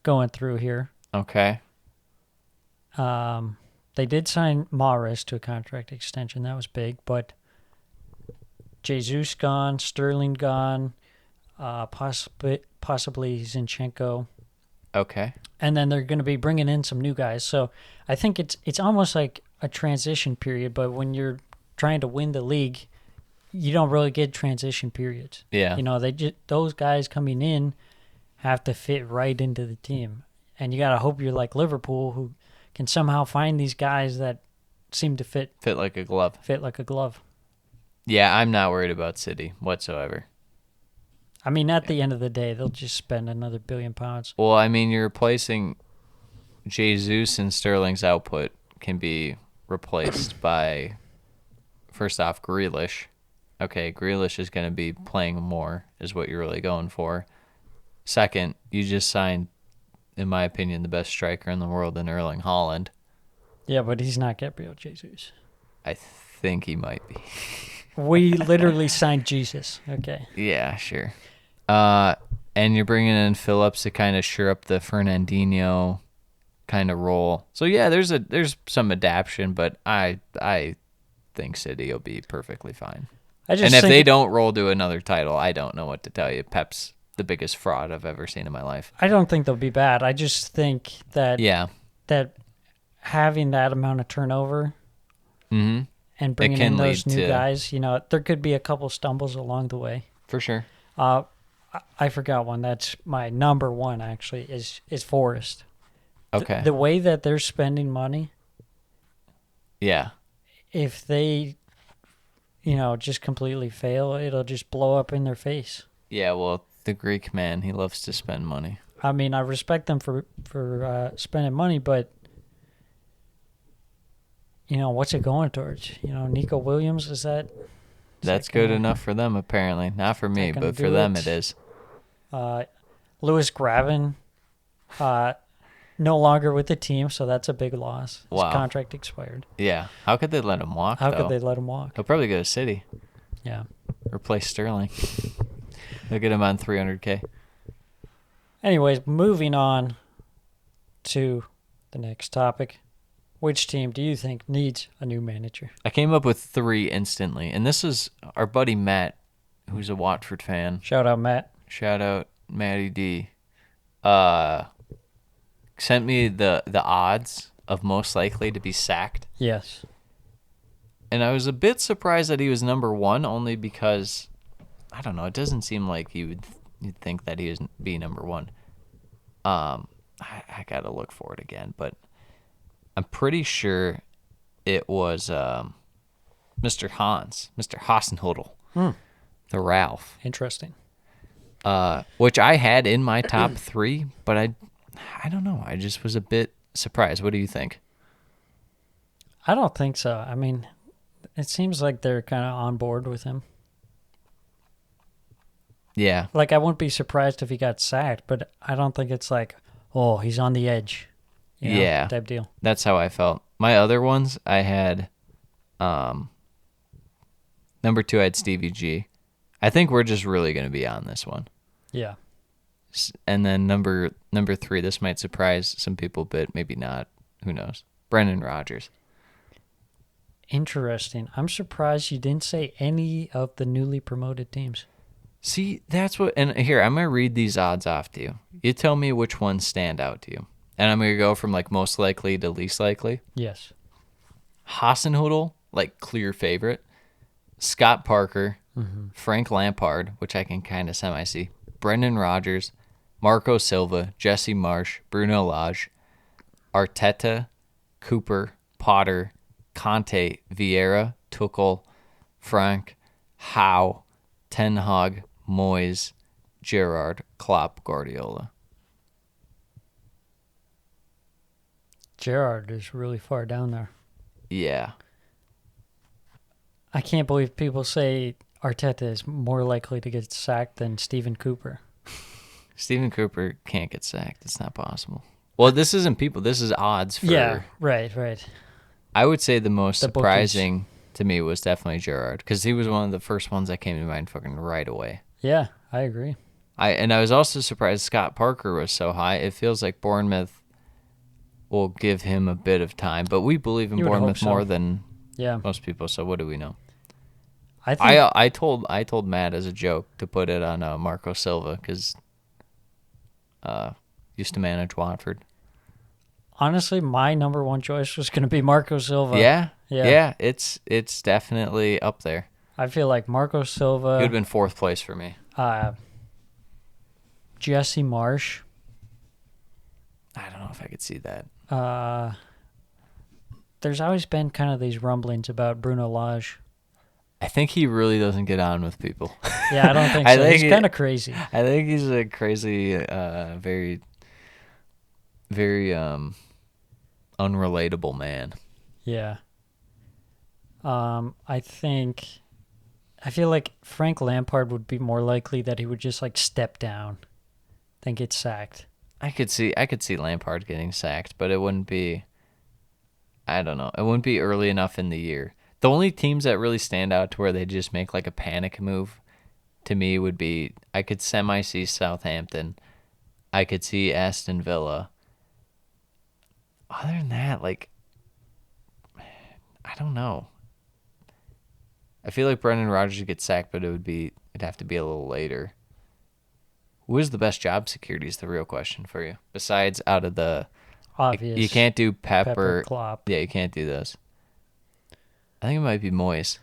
going through here. Okay. They did sign Mahrez to a contract extension. That was big, but Jesus gone, Sterling gone, possibly Zinchenko. Okay. And then they're going to be bringing in some new guys. So I think it's almost like a transition period, but when you're trying to win the league, you don't really get transition periods. Yeah. Those guys coming in have to fit right into the team. And you got to hope you're like Liverpool, who can somehow find these guys that seem to fit like a glove. Fit like a glove. Yeah, I'm not worried about City whatsoever. I mean, at the end of the day, they'll just spend another £1 billion. Well, I mean, you're replacing Jesus, and Sterling's output can be replaced by, first off, Grealish. Okay, Grealish is going to be playing more, is what you're really going for. Second, you just signed, in my opinion, the best striker in the world in Erling Haaland. Yeah, but he's not Gabriel Jesus. I think he might be. We literally signed Jesus. Okay. Yeah, sure. And you're bringing in Phillips to kind of shore up the Fernandinho kind of role. So yeah, there's some adaptation, but I think City will be perfectly fine. And if they don't roll to another title, I don't know what to tell you. Pep's the biggest fraud I've ever seen in my life. I don't think they'll be bad. I just think that that having that amount of turnover and bringing in those new guys, there could be a couple stumbles along the way. For sure. I forgot one. That's my number one, actually, is Forest. Okay. The way that they're spending money. Yeah. If they, just completely fail, it'll just blow up in their face. Yeah, well, the Greek man, he loves to spend money. I mean, I respect them for spending money, but, what's it going towards? Nico Williams, That's good enough for them, apparently. Not for me, but for them it is. Lewis Graven, no longer with the team, so that's a big loss. His contract expired. Yeah. How could they let him walk, How could they let him walk? He'll probably go to City. Yeah. Replace Sterling. They'll get him on $300K. Anyways, moving on to the next topic. Which team do you think needs a new manager? I came up with 3 instantly, and this is our buddy Matt, who's a Watford fan. Shout out, Matt. Shout out, Matty D. Sent me the odds of most likely to be sacked. Yes. And I was a bit surprised that he was number 1, only because, I don't know, it doesn't seem like you'd think that he would be number 1. I got to look for it again, but I'm pretty sure it was Mr. Hasenhüttl, the Ralph. Interesting. Which I had in my top 3, but I don't know. I just was a bit surprised. What do you think? I don't think so. I mean, it seems like they're kind of on board with him. Yeah. Like, I wouldn't be surprised if he got sacked, but I don't think it's like, oh, he's on the edge. Type deal. That's how I felt. My other ones, I had number 2, I had Stevie G. I think we're just really going to be on this one. Yeah. And then number 3, this might surprise some people, but maybe not. Who knows? Brendan Rodgers. Interesting. I'm surprised you didn't say any of the newly promoted teams. See, that's what. And here, I'm gonna read these odds off to you. You tell me which ones stand out to you, and I'm gonna go from like most likely to least likely. Yes. Hasenhüttl, like clear favorite. Scott Parker, Frank Lampard, which I can kind of semi-see. Brendan Rodgers, Marco Silva, Jesse Marsh, Bruno Lage, Arteta, Cooper, Potter, Conte, Vieira, Tuchel, Frank, Howe, Ten Hag, Moyes, Gerrard, Klopp, Guardiola. Gerrard is really far down there. Yeah. I can't believe people say Arteta is more likely to get sacked than Stephen Cooper. Stephen Cooper can't get sacked. It's not possible. Well, this isn't people. This is odds for... Yeah, right. I would say the most The surprising to me was definitely Gerrard, because he was one of the first ones that came to mind fucking right away. Yeah, I agree. I was also surprised Scott Parker was so high. It feels like Bournemouth will give him a bit of time, but we believe in You would hope Bournemouth so. more than Yeah. most people, so what do we know? I think I told Matt as a joke to put it on Marco Silva, because used to manage Watford. honestly my number one choice was going to be Marco Silva. Yeah, it's definitely up there. I feel like Marco He would Silva, have been fourth place for me. Jesse Marsh, I don't know if I could see that. there's always been kind of these rumblings about Bruno Lage. I think he really doesn't get on with people. Yeah, I don't think I so. think He's kind of crazy. I think he's a crazy, very, very unrelatable man. Yeah. I feel like Frank Lampard would be more likely that he would just like step down than get sacked. I could see Lampard getting sacked, but it wouldn't be. I don't know. It wouldn't be early enough in the year. The only teams that really stand out to where they just make like a panic move, to me, would be I could semi-see Southampton. I could see Aston Villa. Other than that, like, I don't know. I feel like Brendan Rodgers would get sacked, but it'd have to be a little later. Who is the best job security is the real question for you. Besides out of the Obvious. you can't do Pepper. Klopp. Yeah, you can't do those. I think it might be Moyes.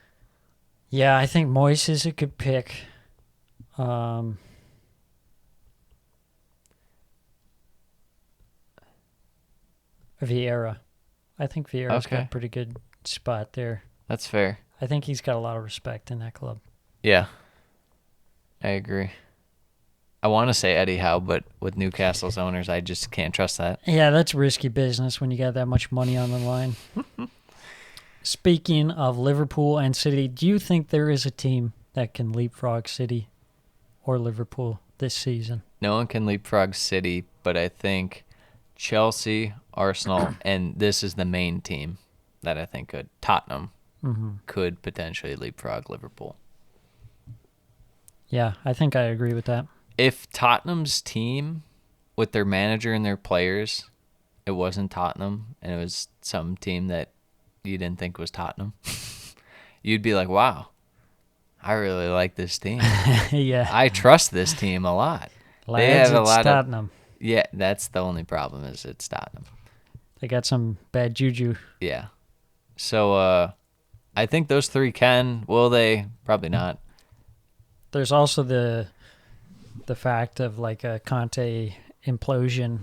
Yeah, I think Moyes is a good pick. Vieira. I think Vieira's got Okay. a pretty good spot there. That's fair. I think he's got a lot of respect in that club. Yeah. I agree. I want to say Eddie Howe, but with Newcastle's owners, I just can't trust that. Yeah, that's risky business when you got that much money on the line. Speaking of Liverpool and City, do you think there is a team that can leapfrog City or Liverpool this season? No one can leapfrog City, but I think Chelsea, Arsenal, and this is the main team that I think could. Tottenham could potentially leapfrog Liverpool. Yeah, I think I agree with that. If Tottenham's team, with their manager and their players, it wasn't Tottenham, and it was some team that you didn't think was Tottenham, you'd be like, wow, I really like this team. Yeah. I trust this team a lot. Lads, it's Tottenham. Yeah, that's the only problem is it's Tottenham. They got some bad juju. Yeah. So I think those three can. Will they? Probably not. There's also the fact of like a Conte implosion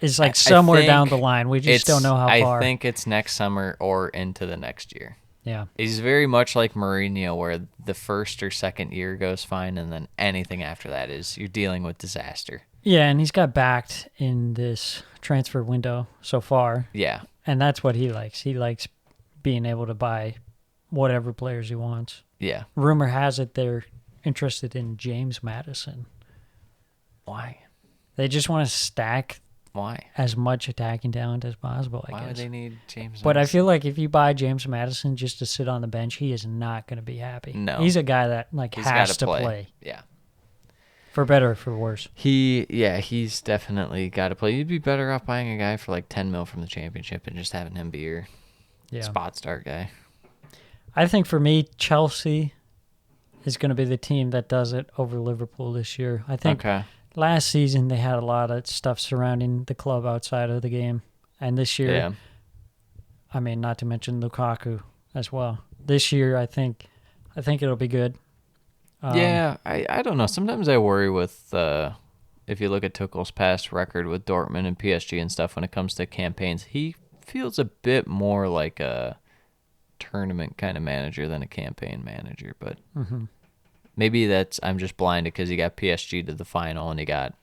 is like somewhere down the line. We just don't know how far. I think it's next summer or into the next year. Yeah. He's very much like Mourinho, where the first or second year goes fine, and then anything after that is you're dealing with disaster. Yeah, and he's got backed in this transfer window so far. Yeah. And that's what he likes. He likes being able to buy whatever players he wants. Yeah. Rumor has it they're interested in James Maddison. Why? They just want to stack Why? as much attacking talent as possible, I Why guess. would they need James? But I Madison? feel like if you buy James Madison just to sit on the bench, he is not going to be happy. No. He's a guy that like He's has gotta to play. play. Yeah. For better or for worse. He's definitely got to play. You'd be better off buying a guy for like 10 mil from the championship and just having him be your Yeah. spot start guy. I think for me, Chelsea is going to be the team that does it over Liverpool this year. I think Okay. last season they had a lot of stuff surrounding the club outside of the game. And this year, Yeah. I mean, not to mention Lukaku as well. This year, I think it'll be good. Yeah, I don't know. Sometimes I worry with if you look at Tuchel's past record with Dortmund and PSG and stuff when it comes to campaigns, he feels a bit more like a tournament kind of manager than a campaign manager. But maybe I'm just blinded because he got PSG to the final and he got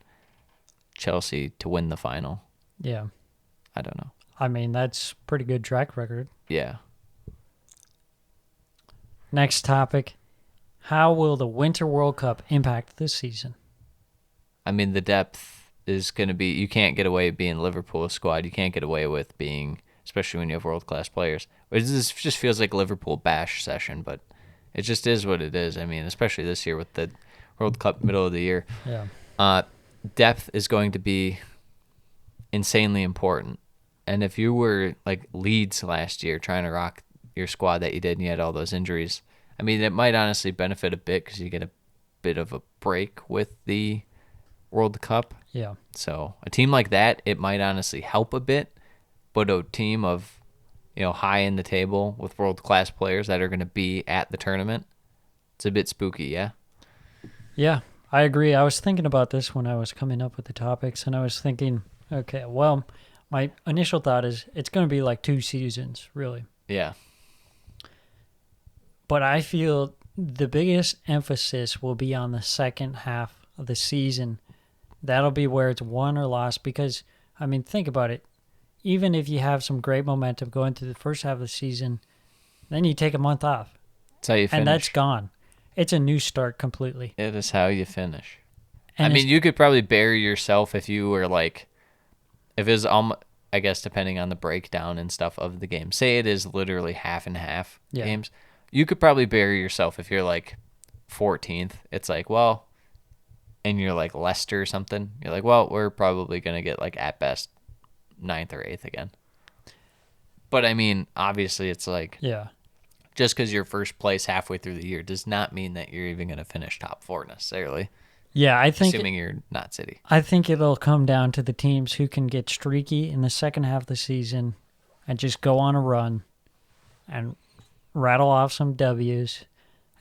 Chelsea to win the final. Yeah. I don't know. I mean, that's pretty good track record. Yeah. Next topic. How will the Winter World Cup impact this season? I mean, the depth is going to be, you can't get away with being Liverpool's squad. You can't get away with being, especially when you have world-class players. This just feels like Liverpool bash session, but it just is what it is. I mean, especially this year with the World Cup middle of the year. Yeah. Depth is going to be insanely important. And if you were like Leeds last year trying to rock your squad that you did and you had all those injuries, I mean, it might honestly benefit a bit because you get a bit of a break with the World Cup. Yeah. So a team like that, it might honestly help a bit. But a team of, high in the table with world-class players that are going to be at the tournament, it's a bit spooky, yeah? Yeah, I agree. I was thinking about this when I was coming up with the topics, and I was thinking, okay, well, my initial thought is it's going to be like 2 seasons, really. Yeah. But I feel the biggest emphasis will be on the second half of the season. That'll be where it's won or lost because, I mean, think about it. Even if you have some great momentum going through the first half of the season, then you take a month off. That's how you finish. And that's gone. It's a new start completely. It is how you finish. And I mean, you could probably bury yourself if you were like, if it was, I guess, depending on the breakdown and stuff of the game. Say it is literally half and half games. You could probably bury yourself if you're like 14th. It's like, well, and you're like Leicester or something. You're like, well, we're probably going to get like at best 9th or 8th again. But I mean, obviously it's like, just because you're first place halfway through the year does not mean that you're even going to finish top 4 necessarily. Yeah, I think assuming you're not City. I think it'll come down to the teams who can get streaky in the second half of the season and just go on a run and rattle off some W's.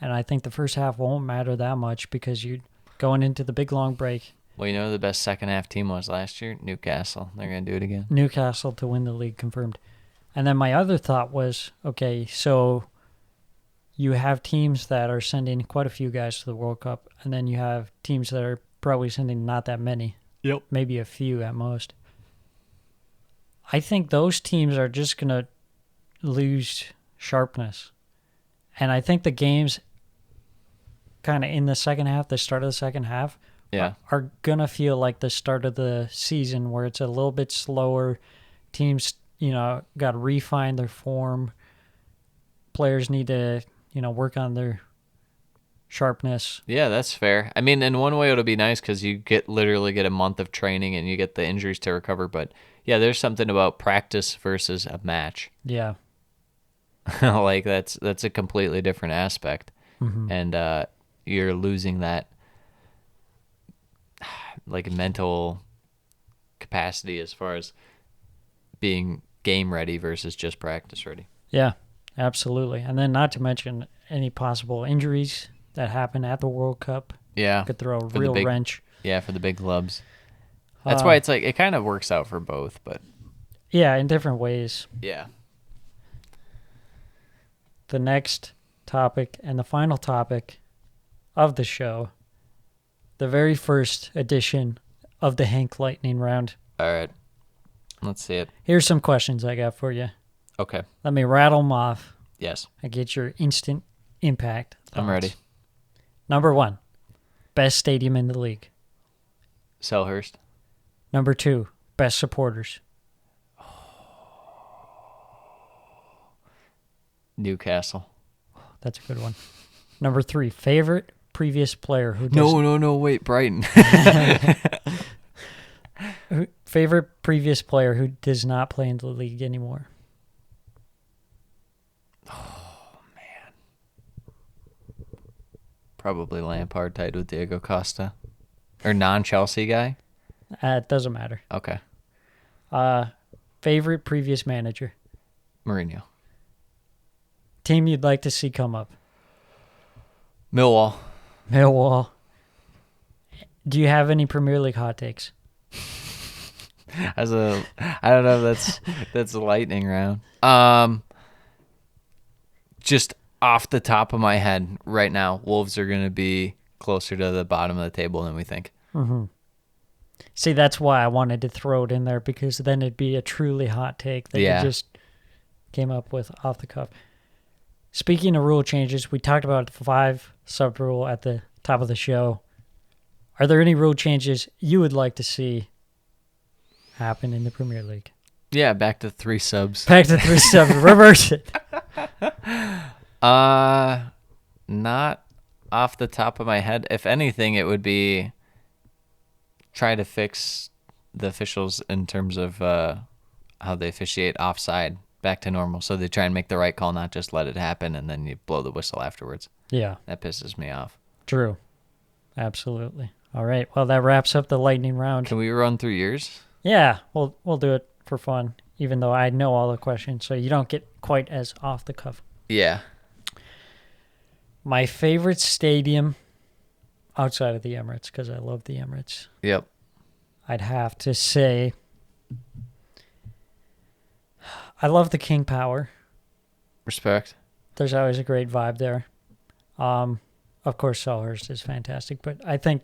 And I think the first half won't matter that much because you're going into the big long break. Well, you know who the best second half team was last year? Newcastle. They're going to do it again. Newcastle to win the league, confirmed. And then my other thought was, okay, so you have teams that are sending quite a few guys to the World Cup, and then you have teams that are probably sending not that many. Yep. Maybe a few at most. I think those teams are just going to lose sharpness. And I think the games kind of in the second half, the start of the second half, are going to feel like the start of the season where it's a little bit slower. Teams, got to refine their form. Players need to, work on their sharpness. Yeah, that's fair. I mean, in one way it'll be nice because you literally get a month of training and you get the injuries to recover. But yeah, there's something about practice versus a match. Yeah. Like that's a completely different aspect. Mm-hmm. And you're losing that like mental capacity as far as being game ready versus just practice ready. Yeah, absolutely. And then not to mention any possible injuries that happen at the World Cup. Yeah. Could throw a real wrench. Yeah, for the big clubs. That's why it's like it kind of works out for both, but yeah, in different ways. Yeah. The next topic and the final topic of the show, the very first edition of the Hank Lightning Round. All right. Let's see it. Here's some questions I got for you. Okay. Let me rattle them off. Yes. And get your instant impact thoughts. I'm ready. Number 1, best stadium in the league. Selhurst. Number 2, best supporters. Newcastle. That's a good one. Number 3, favorite previous player who No, wait, Brighton. favorite previous player who does not play in the league anymore. Oh, man. Probably Lampard tied with Diego Costa. Or non-Chelsea guy? It doesn't matter. Okay. Favorite previous manager? Mourinho. Team you'd like to see come up? Millwall. Millwall. Do you have any Premier League hot takes? I don't know if that's a lightning round. Just off the top of my head right now, Wolves are going to be closer to the bottom of the table than we think. Mm-hmm. See, that's why I wanted to throw it in there, because then it'd be a truly hot take that you just came up with off the cuff. Speaking of rule changes, we talked about the 5 sub rule at the top of the show. Are there any rule changes you would like to see happen in the Premier League? Yeah, back to 3 subs. Back to 3 subs. Reverse it. Not off the top of my head. If anything, it would be try to fix the officials in terms of how they officiate offside back to normal. So they try and make the right call, not just let it happen and then you blow the whistle afterwards. Yeah. That pisses me off. True. Absolutely. All right. Well, that wraps up the lightning round. Can we run through yours? Yeah, we'll do it for fun, even though I know all the questions, so you don't get quite as off the cuff. Yeah. My favorite stadium outside of the Emirates, because I love the Emirates. Yep. I'd have to say I love the King Power. Respect. There's always a great vibe there. Of course, Selhurst is fantastic, but I think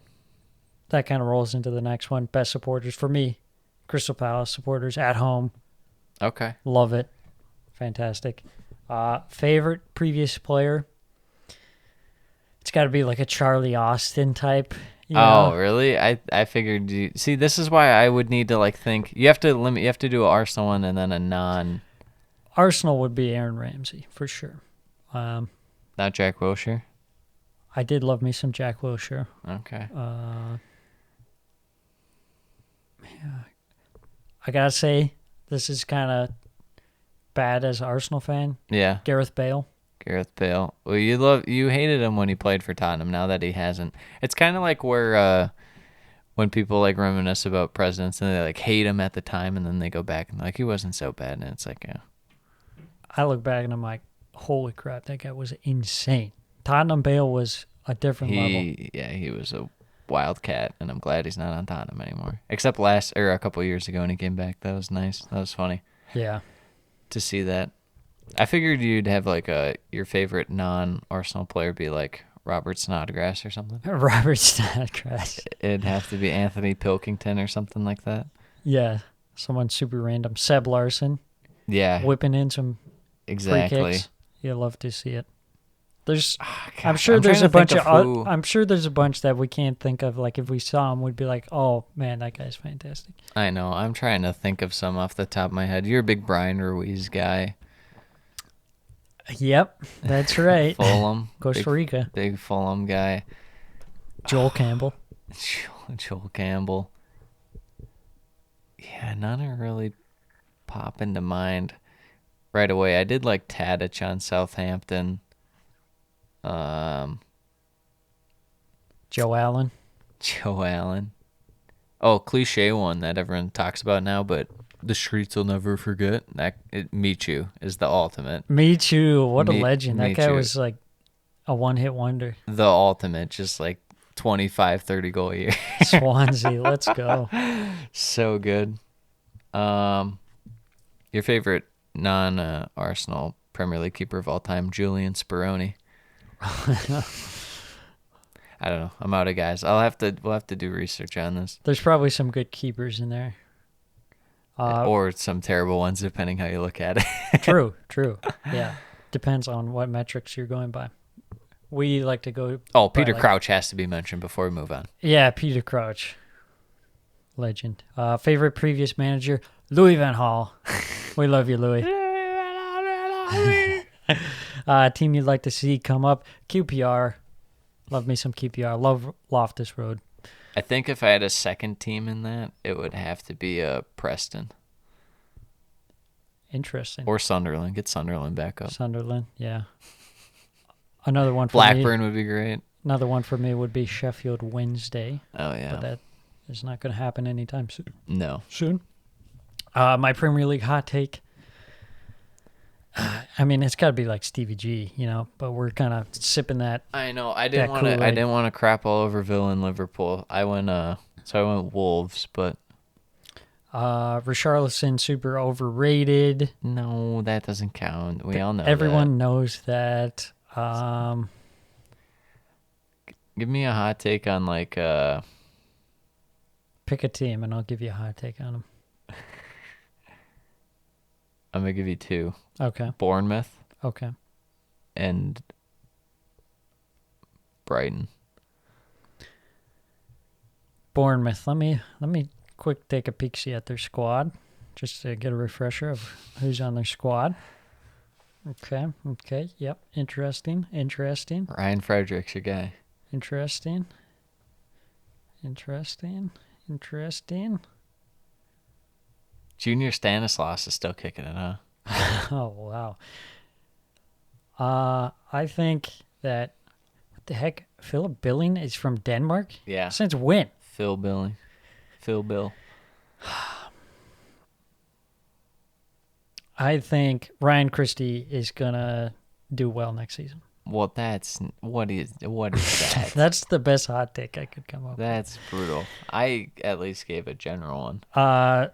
that kind of rolls into the next one. Best supporters for me, Crystal Palace supporters at home. Okay. Love it. Fantastic. Favorite previous player? It's got to be like a Charlie Austin type. You know? Oh, really? I figured you see. This is why I would need to think. You have to limit. You have to do an Arsenal one and then a non. Arsenal would be Aaron Ramsey for sure. Not Jack Wilshere. I did love me some Jack Wilshere. Okay. I gotta say, this is kind of bad as an Arsenal fan. Yeah. Gareth Bale. Gareth Bale. Well, you hated him when he played for Tottenham. Now that he hasn't, it's kind of like where when people reminisce about presidents and they hate him at the time, and then they go back and he wasn't so bad, and it's yeah. I look back and I'm like, holy crap, that guy was insane. Tottenham Bale was a different level. Yeah, he was a wildcat, and I'm glad he's not on Tottenham anymore. Except a couple years ago when he came back, that was nice. That was funny. Yeah. To see that. I figured you'd have your favorite non-Arsenal player be Robert Snodgrass or something. Robert Snodgrass. It'd have to be Anthony Pilkington or something like that. Yeah, someone super random. Seb Larson. Yeah. Whipping in some free kicks. You love to see it. I'm sure there's a bunch that we can't think of. If we saw him, we'd be like, "Oh man, that guy's fantastic." I know. I'm trying to think of some off the top of my head. You're a big Brian Ruiz guy. Yep, that's right. Fulham, Costa Rica. Big Fulham guy. Joel Campbell. Joel Campbell. Yeah, none are really pop into mind right away. I did like Tadic on Southampton. Joe Allen. Oh, cliche one that everyone talks about now, but the streets will never forget. Michu is the ultimate. Michu, what a legend. That guy was a one-hit wonder. The ultimate, just 25, 30 goal a year. Swansea, let's go. So good. Your favorite non-Arsenal Premier League keeper of all time, Julian Speroni. I don't know. I'm out of guys. We'll have to do research on this. There's probably some good keepers in there. Or some terrible ones, depending how you look at it. True. Yeah. Depends on what metrics you're going by. We like to go... Oh, Peter Crouch has to be mentioned before we move on. Yeah, Peter Crouch. Legend. Favorite previous manager? Louis van Gaal. We love you, Louis. Team you'd like to see come up? QPR. Love me some QPR. Love Loftus Road. I think if I had a second team in that, it would have to be Preston. Interesting. Or Sunderland. Get Sunderland back up. Sunderland, yeah. Another one for Blackburn me. would be great. Another one for me would be Sheffield Wednesday, Oh yeah. but that is not going to happen anytime No. soon. My Premier League hot take. I mean, it's got to be like Stevie G, but we're kind of sipping that. I know. I didn't want to. I Kool-Aid. didn't want to crap all over Villa and Liverpool. I went. So I went Wolves, but Richarlison super overrated. no, that doesn't count. We all know. Everyone knows that. That. Give me a hot take on like. Pick a team, and I'll give you a hot take on them. I'm gonna give you two. Okay. Bournemouth Okay. and Brighton. Bournemouth. Let me quick take a peek see at their squad, just to get a refresher of who's on their squad. Okay. Yep. Interesting. Ryan Fredericks, your guy. Interesting. Junior Stanislaus is still kicking it, huh? Oh wow. I think that what the heck? Philip Billing is from Denmark. Yeah. Since when? Phil Bill. I think Ryan Christie is gonna do well next season. Well, what is that? That's the best hot take I could come up with. That's brutal. I at least gave a general one. Uh,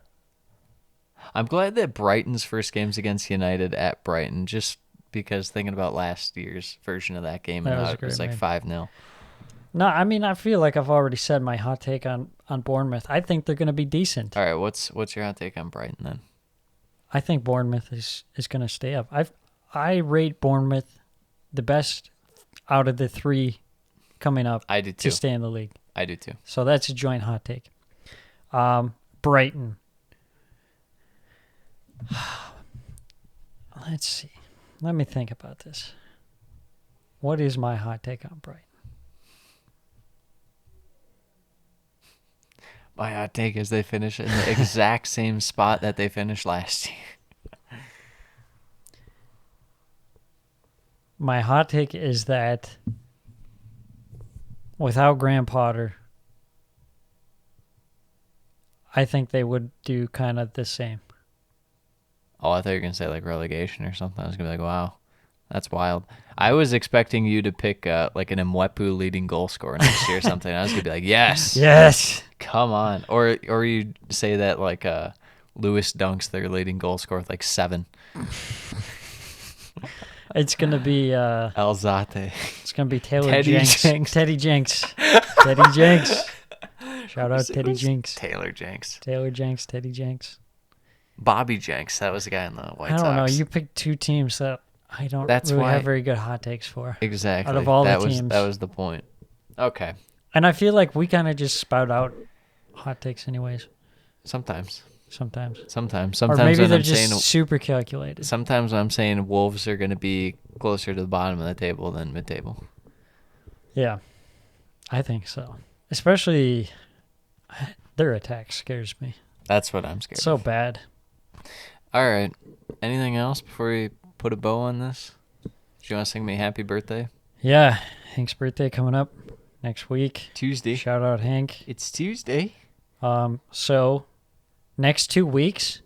I'm glad that Brighton's first game's against United at Brighton, just because thinking about last year's version of that game, That and was how a it was great like game. 5-0. no, I mean I feel like I've already said my hot take on Bournemouth. I think they're gonna be decent. All right, what's your hot take on Brighton then? I think Bournemouth is gonna stay up. I rate Bournemouth the best out of the three coming up I do too. to stay in the league. I do too. So that's a joint hot take. Brighton. Let's see. Let me think about this. What is my hot take on Brighton? My hot take is they finish in the exact same spot that they finished last year. My hot take is that without Graham Potter, I think they would do kind of the same. Oh, I thought you were going to say like relegation or something. I was going to be like, wow, that's wild. I was expecting you to pick like an Mwepu leading goal scorer next year or something. I was going to be like, yes. Yes. Come on. Or you say that like Lewis Dunk's their leading goal scorer with like 7. It's gonna be Alzate. it's gonna be Taylor Teddy Jenks. Jenks. Teddy Jenks. Teddy Jenks. Shout out Teddy Jenks. Taylor Jenks. Taylor Jenks. Teddy Jenks. Bobby Jenks. That was the guy in the White I Sox. don't know. You picked two teams that I don't That's really why- have very good hot takes for. Exactly. Out of all the that was teams. that was the point. Okay. And I feel like we kind of just spout out hot takes anyways. Sometimes. Sometimes. Sometimes Or when maybe they're I'm just saying super calculated. sometimes when I'm saying Wolves are going to be closer to the bottom of the table than mid-table. Yeah. I think so. Especially their attack scares me. That's what I'm scared So of. bad. All right. Anything else before we put a bow on this? Do you want to sing me happy birthday? Yeah. Hank's birthday coming up next week. Tuesday. Shout out Hank. It's Tuesday. So next 2 weeks,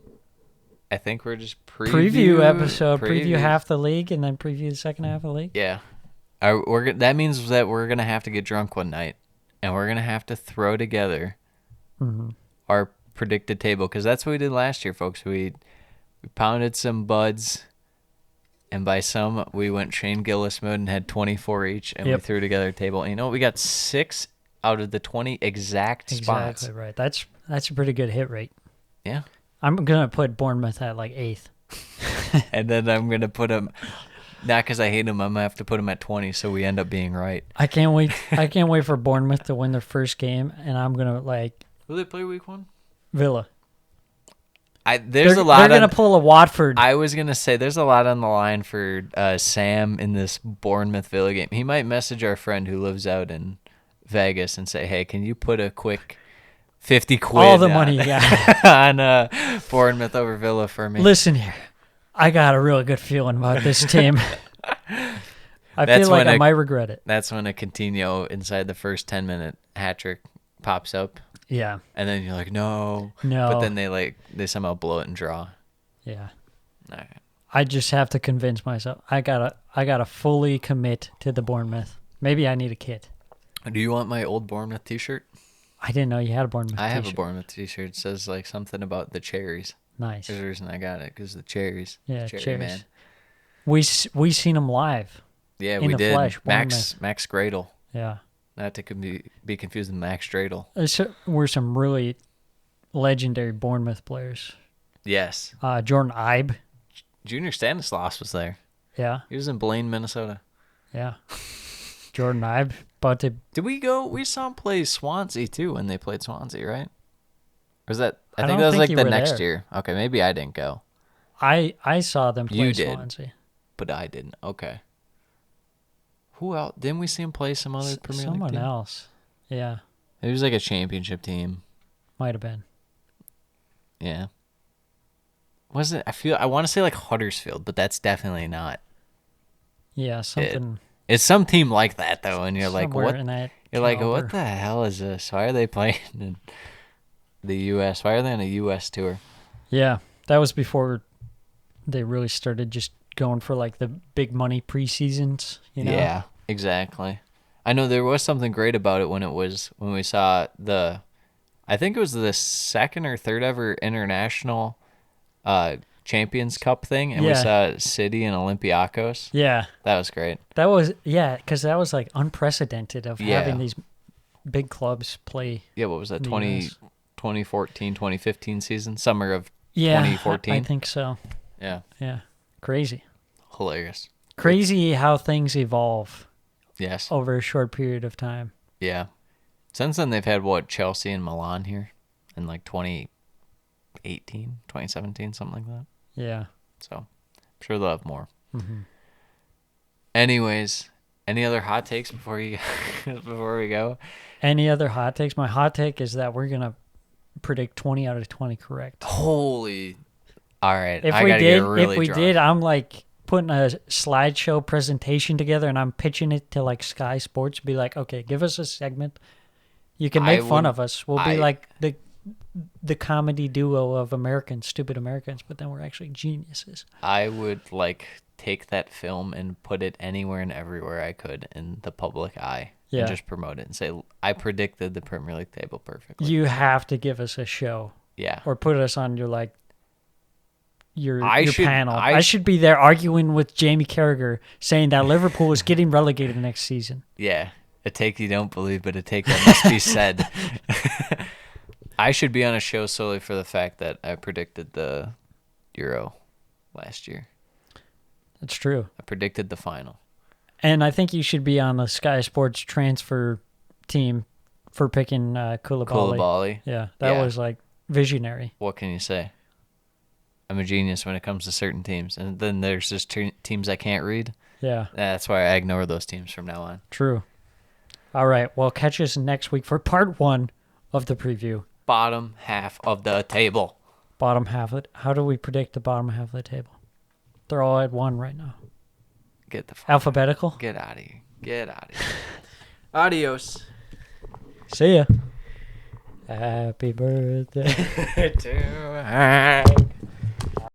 I think we're just preview episode, preview half the league, and then preview the second half of the league. Yeah. That means that we're going to have to get drunk one night, and we're going to have to throw together our predicted table, because that's what we did last year, folks. We pounded some buds, and by some, we went Shane Gillis mode and had 24 each, and we threw together a table. And you know what? We got 6 out of the 20 exact spots. Exactly right. That's a pretty good hit rate. Yeah. I'm gonna put Bournemouth at like 8th. And then I'm going to put him, not because I hate him, I'm going to have to put him at 20 so we end up being right. I can't wait. I can't wait for Bournemouth to win their first game, and I'm gonna like Will they play week 1? Villa. There's a lot. They're gonna pull a Watford. I was gonna say there's a lot on the line for Sam in this Bournemouth Villa game. He might message our friend who lives out in Vegas and say, "Hey, can you put a quick 50 quid all the money you got. on Bournemouth over Villa for me?" Listen here, I got a really good feeling about this team. I That's feel like when I might regret it. That's when a Coutinho inside the first 10-minute hat trick pops up, Yeah. and then you're like, no. No. But then they somehow blow it and draw. Yeah. All right. I just have to convince myself. I gotta fully commit to the Bournemouth. Maybe I need a kit. Do you want my old Bournemouth T-shirt? I didn't know you had a Bournemouth I have a t-shirt. Bournemouth T-shirt. It says like something about the cherries. Nice. There's a reason I got it, because the cherries. Yeah, Cherry cherries. Man. We seen them live. Yeah, In we the did. flesh, Max Bournemouth. Gradle. Yeah. Not to be confused with Max Stradle. Were some really legendary Bournemouth players. Yes. Jordan Ibe. Junior Stanislaus was there. Yeah. He was in Blaine, Minnesota. Yeah. Jordan Ibe. But Did we go? We saw him play Swansea too when they played Swansea, right? Or was that? I think don't that was think like you the were next there. year. Okay, maybe I didn't go, I saw them play You did. Swansea. but I didn't. Okay. Who else? Didn't we see him play some other Premier League Someone team? else. Yeah. It was like a championship team. Might have been. Yeah. Was it? I want to say like Huddersfield, but that's definitely not. Yeah, something. It's some team like that though, and you're like, somewhere what? in that You're like, caliber. what the hell is this? Why are they playing in the U.S.? Why are they on a U.S. tour? Yeah, that was before they really started just going for like the big money preseasons. You know? Yeah, exactly. I know there was something great about it when we saw I think it was the second or third ever international Champions Cup thing, and we Yeah. saw City and Olympiacos. Yeah, That was great. that was because that was like unprecedented of Yeah. having these big clubs play. Yeah, what was that? The 2014, 2015 season? Summer of Yeah, 2014? I think so. Yeah, Yeah, crazy, hilarious. crazy how things evolve Yes. over a short period of time. Yeah. Since then, they've had, Chelsea and Milan here in like 2018, 2017, something like that. Yeah. So, I'm sure they'll have more. Mm-hmm. Anyways, any other hot takes before we go? Any other hot takes? My hot take is that we're gonna predict 20 out of 20 correct. Holy! All right, If I we gotta did, get really if we drunk. did, I'm like putting a slideshow presentation together and I'm pitching it to like Sky Sports. Be like, okay, give us a segment. You can make fun of us. We'll be like the comedy duo of stupid Americans, but then we're actually geniuses. I would take that film and put it anywhere and everywhere I could in the public eye. Yeah. And just promote it and say, I predicted the Premier League table perfectly. You have to give us a show Yeah. or put us on your I should- panel. I I should be there arguing with Jamie Carragher saying that Liverpool is getting relegated next season. Yeah. A take you don't believe, but a take that must be said. I should be on a show solely for the fact that I predicted the Euro last year. That's true. I predicted the final. And I think you should be on the Sky Sports transfer team for picking Koulibaly. Koulibaly. Yeah, that Yeah. was like visionary. What can you say? I'm a genius when it comes to certain teams. And then there's just teams I can't read. Yeah, That's why I ignore those teams from now on. true. All right, well, catch us next week for part 1 of the preview. Bottom half of the table. Bottom half of it. How do we predict the bottom half of the table? They're all at 1 right now. Get the fuck. Alphabetical? Get out of here. Get out of here. Adios. See ya. Happy birthday. To